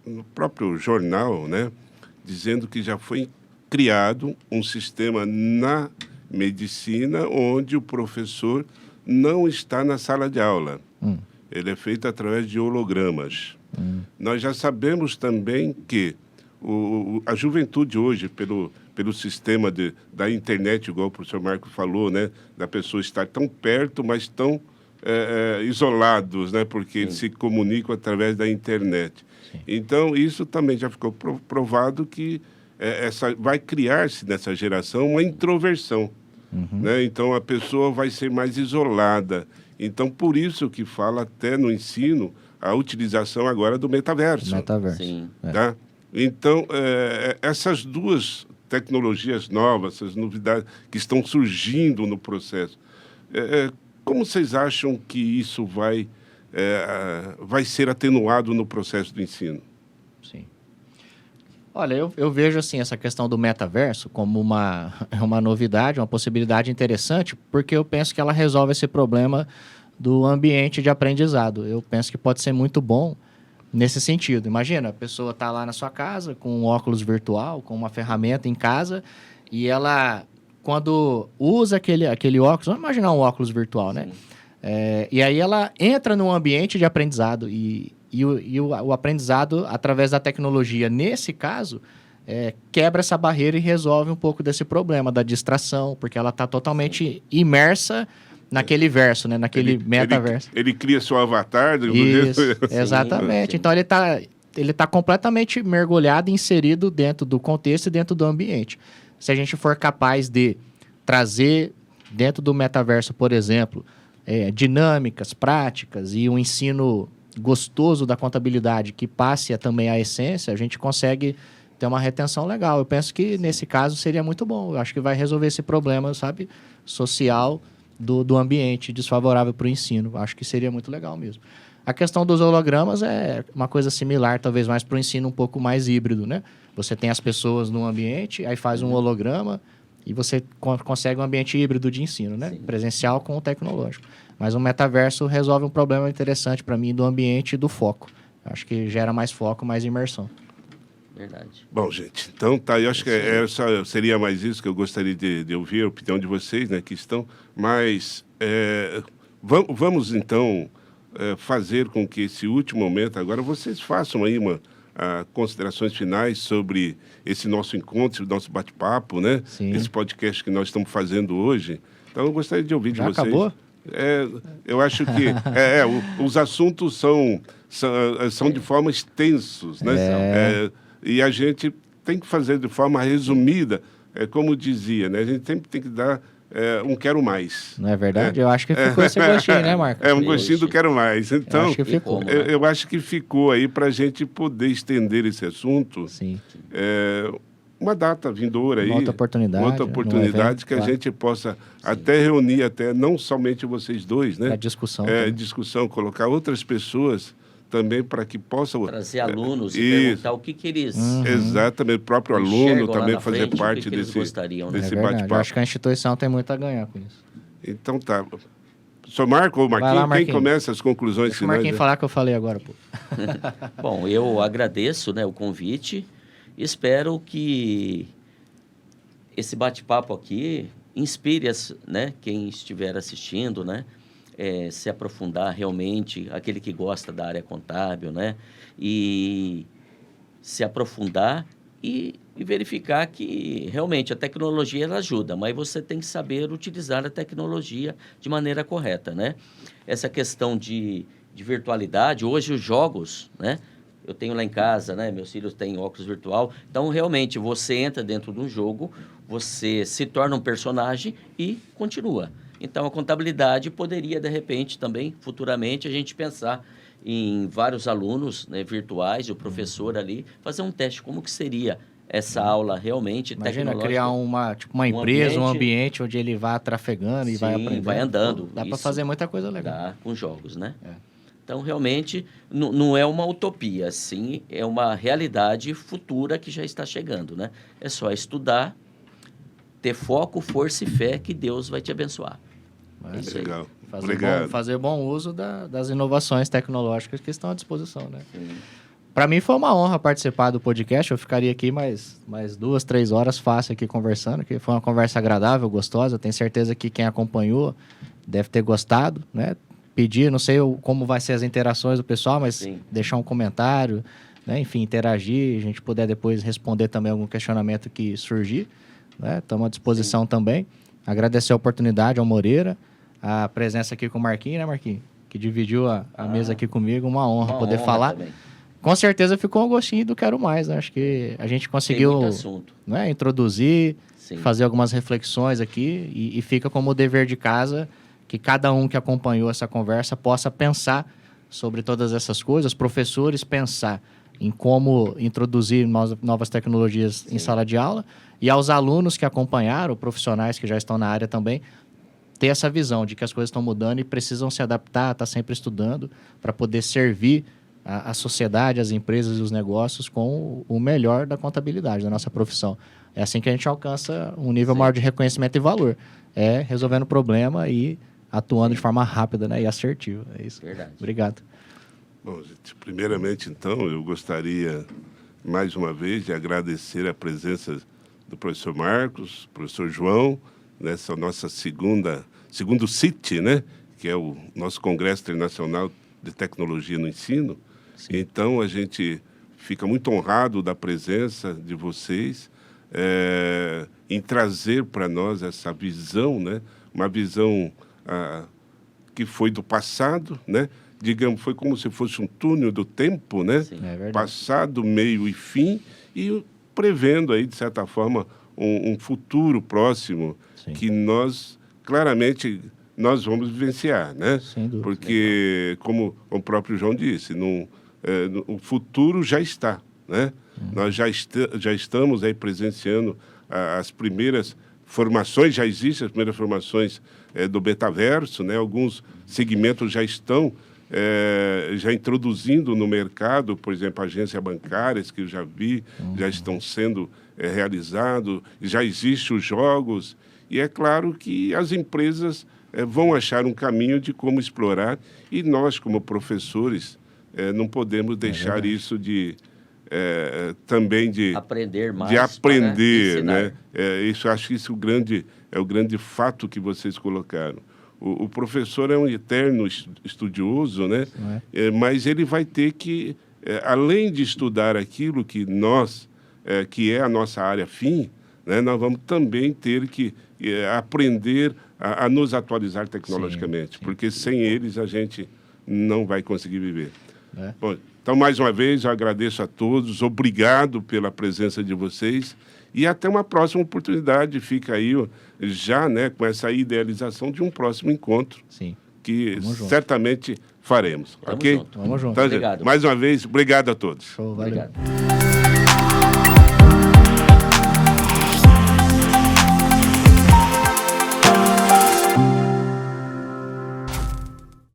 no próprio jornal, né, dizendo que já foi criado um sistema na medicina onde o professor não está na sala de aula. Ele é feito através de hologramas. Nós já sabemos também que a juventude hoje, pelo sistema da internet, igual o professor Marco falou, né, da pessoa estar tão perto, mas tão isolados, né, porque eles se comunicam através da internet. Sim. Então, isso também já ficou provado que vai criar-se nessa geração uma introversão. Né? Então, a pessoa vai ser mais isolada. Então, por isso que fala até no ensino a utilização agora do metaverso. Sim. Tá? Então, essas duas tecnologias novas, essas novidades que estão surgindo no processo, como vocês acham que isso vai ser atenuado no processo do ensino? Sim. Olha, eu vejo assim essa questão do metaverso como uma novidade, uma possibilidade interessante, porque eu penso que ela resolve esse problema do ambiente de aprendizado. Eu penso que pode ser muito bom nesse sentido. Imagina, a pessoa está lá na sua casa com um óculos virtual, com uma ferramenta em casa, e ela, quando usa aquele óculos, vamos imaginar um óculos virtual, né? E aí ela entra num ambiente de aprendizado e o aprendizado através da tecnologia, nesse caso, quebra essa barreira e resolve um pouco desse problema da distração, porque ela está totalmente imersa naquele verso, né? Naquele metaverso. Ele cria seu avatar. Isso, exatamente. Sim. Então, ele tá completamente mergulhado e inserido dentro do contexto e dentro do ambiente. Se a gente for capaz de trazer dentro do metaverso, por exemplo, dinâmicas, práticas e um ensino gostoso da contabilidade que passe também a essência, a gente consegue ter uma retenção legal. Eu penso que, nesse caso, seria muito bom. Eu acho que vai resolver esse problema, sabe, social do ambiente desfavorável para o ensino. Acho que seria muito legal mesmo. A questão dos hologramas é uma coisa similar, talvez mais para o ensino um pouco mais híbrido, né? Você tem as pessoas no ambiente, aí faz um holograma e você consegue um ambiente híbrido de ensino, né? Sim. Presencial com o tecnológico. Mas o metaverso resolve um problema interessante para mim do ambiente e do foco. Acho que gera mais foco, mais imersão. Verdade. Bom, gente, então tá, eu acho que seria mais isso que eu gostaria de ouvir, a opinião de vocês, né, que estão, mas vamos então fazer com que esse último momento, agora vocês façam aí considerações finais sobre esse nosso encontro, nosso bate-papo, né? Sim. Esse podcast que nós estamos fazendo hoje. Então, eu gostaria de ouvir de vocês. Acabou? Eu acho que os assuntos são de forma extensos, né? E a gente tem que fazer de forma resumida, como dizia, né? A gente sempre tem que dar um quero mais. Não é verdade? Eu acho que ficou esse gostinho, né, Marcos? Um gostinho do quero mais. Então, eu acho que ficou. Eu acho que ficou aí para a gente poder estender esse assunto. Sim. Uma data vindoura aí. Outra oportunidade que a gente possa até reunir, não somente vocês dois, né? A discussão. Discussão, colocar outras pessoas também para que possam... Trazer alunos e perguntar o que eles... Exatamente, o próprio aluno também fazer frente, parte desse bate-papo. Acho que a instituição tem muito a ganhar com isso. Então tá. Sr. Marco ou Marquinhos, quem começa as conclusões finais? Deixa o Marquinhos falar que eu falei agora, pô. Bom, eu agradeço, né, o convite. Espero que esse bate-papo aqui inspire, né, quem estiver assistindo, né, se aprofundar realmente, aquele que gosta da área contábil, né, e se aprofundar e verificar que realmente a tecnologia ela ajuda, mas você tem que saber utilizar a tecnologia de maneira correta, né? Essa questão de virtualidade, hoje os jogos, né? Eu tenho lá em casa, né? Meus filhos têm óculos virtual. Então, realmente, você entra dentro de um jogo, você se torna um personagem e continua. Então, a contabilidade poderia, de repente, também, futuramente, a gente pensar em vários alunos, né, virtuais, o professor ali, fazer um teste, como que seria essa aula realmente Imagina tecnológica. criar uma empresa, um ambiente onde ele vá trafegando e vai aprendendo. Vai andando. Dá para fazer muita coisa legal. Dá, com jogos, né? Então, realmente, não é uma utopia, sim, é uma realidade futura que já está chegando, né? É só estudar, ter foco, força e fé que Deus vai te abençoar. É isso aí. Legal. Fazer fazer bom uso das inovações tecnológicas que estão à disposição, né? Sim. Para mim foi uma honra participar do podcast. Eu ficaria aqui mais 2, 3 horas fácil aqui conversando, que foi uma conversa agradável, gostosa. Tenho certeza que quem acompanhou deve ter gostado, né? Pedir, não sei como vai ser as interações do pessoal, mas Sim. deixar um comentário, né? Enfim, interagir, a gente puder depois responder também algum questionamento que surgir, né? Estamos à disposição também. Agradecer a oportunidade ao Moreira, a presença aqui com o Marquinhos, né, Marquinhos? Que dividiu a mesa aqui comigo, uma honra poder falar. Também. Com certeza ficou um gostinho do Quero Mais, né? Acho que a gente conseguiu, né, introduzir, sim, fazer algumas reflexões aqui e fica como dever de casa que cada um que acompanhou essa conversa possa pensar sobre todas essas coisas, professores pensar em como introduzir novas tecnologias, sim, em sala de aula, e aos alunos que acompanharam, profissionais que já estão na área também, ter essa visão de que as coisas estão mudando e precisam se adaptar, estar sempre estudando para poder servir a sociedade, as empresas e os negócios com o melhor da contabilidade, da nossa profissão. É assim que a gente alcança um nível, sim, maior de reconhecimento e valor. É resolvendo o problema e atuando, sim, de forma rápida, né, e assertiva. É isso. Verdade. Obrigado. Bom, gente, primeiramente, então, eu gostaria, mais uma vez, de agradecer a presença do professor Marcos, professor João, nessa nossa segundo CIT, né, que é o nosso Congresso Internacional de Tecnologia no Ensino. Sim. Então, a gente fica muito honrado da presença de vocês em trazer para nós essa visão, né, uma visão que foi do passado, né, digamos, foi como se fosse um túnel do tempo, né, sim, é verdade, passado, meio e fim, e prevendo aí, de certa forma, um futuro próximo, sim, que nós, claramente, nós vamos vivenciar, né? Sem dúvida. Porque, como o próprio João disse, o futuro já está, né? Nós já estamos aí presenciando as primeiras formações, já existem as primeiras formações do metaverso, né? Alguns segmentos já estão já introduzindo no mercado, por exemplo, agências bancárias, que eu já vi, já estão sendo realizados, já existem os jogos, e é claro que as empresas vão achar um caminho de como explorar, e nós, como professores, não podemos deixar isso também de aprender mais, de aprender, né? Isso, acho que isso é o grande fato que vocês colocaram. O professor é um eterno estudioso, né? Mas ele vai ter que, além de estudar aquilo que que é a nossa área fim, né? Nós vamos também ter que aprender a nos atualizar tecnologicamente, sim, porque sem eles a gente não vai conseguir viver. Bom, então, mais uma vez, eu agradeço a todos, obrigado pela presença de vocês e até uma próxima oportunidade. Fica aí já, né, com essa idealização de um próximo encontro, sim, que certamente faremos. Tamo ok? Junto. Vamos junto. Então, obrigado. Gente, mais uma vez, obrigado a todos. Show, valeu. Obrigado.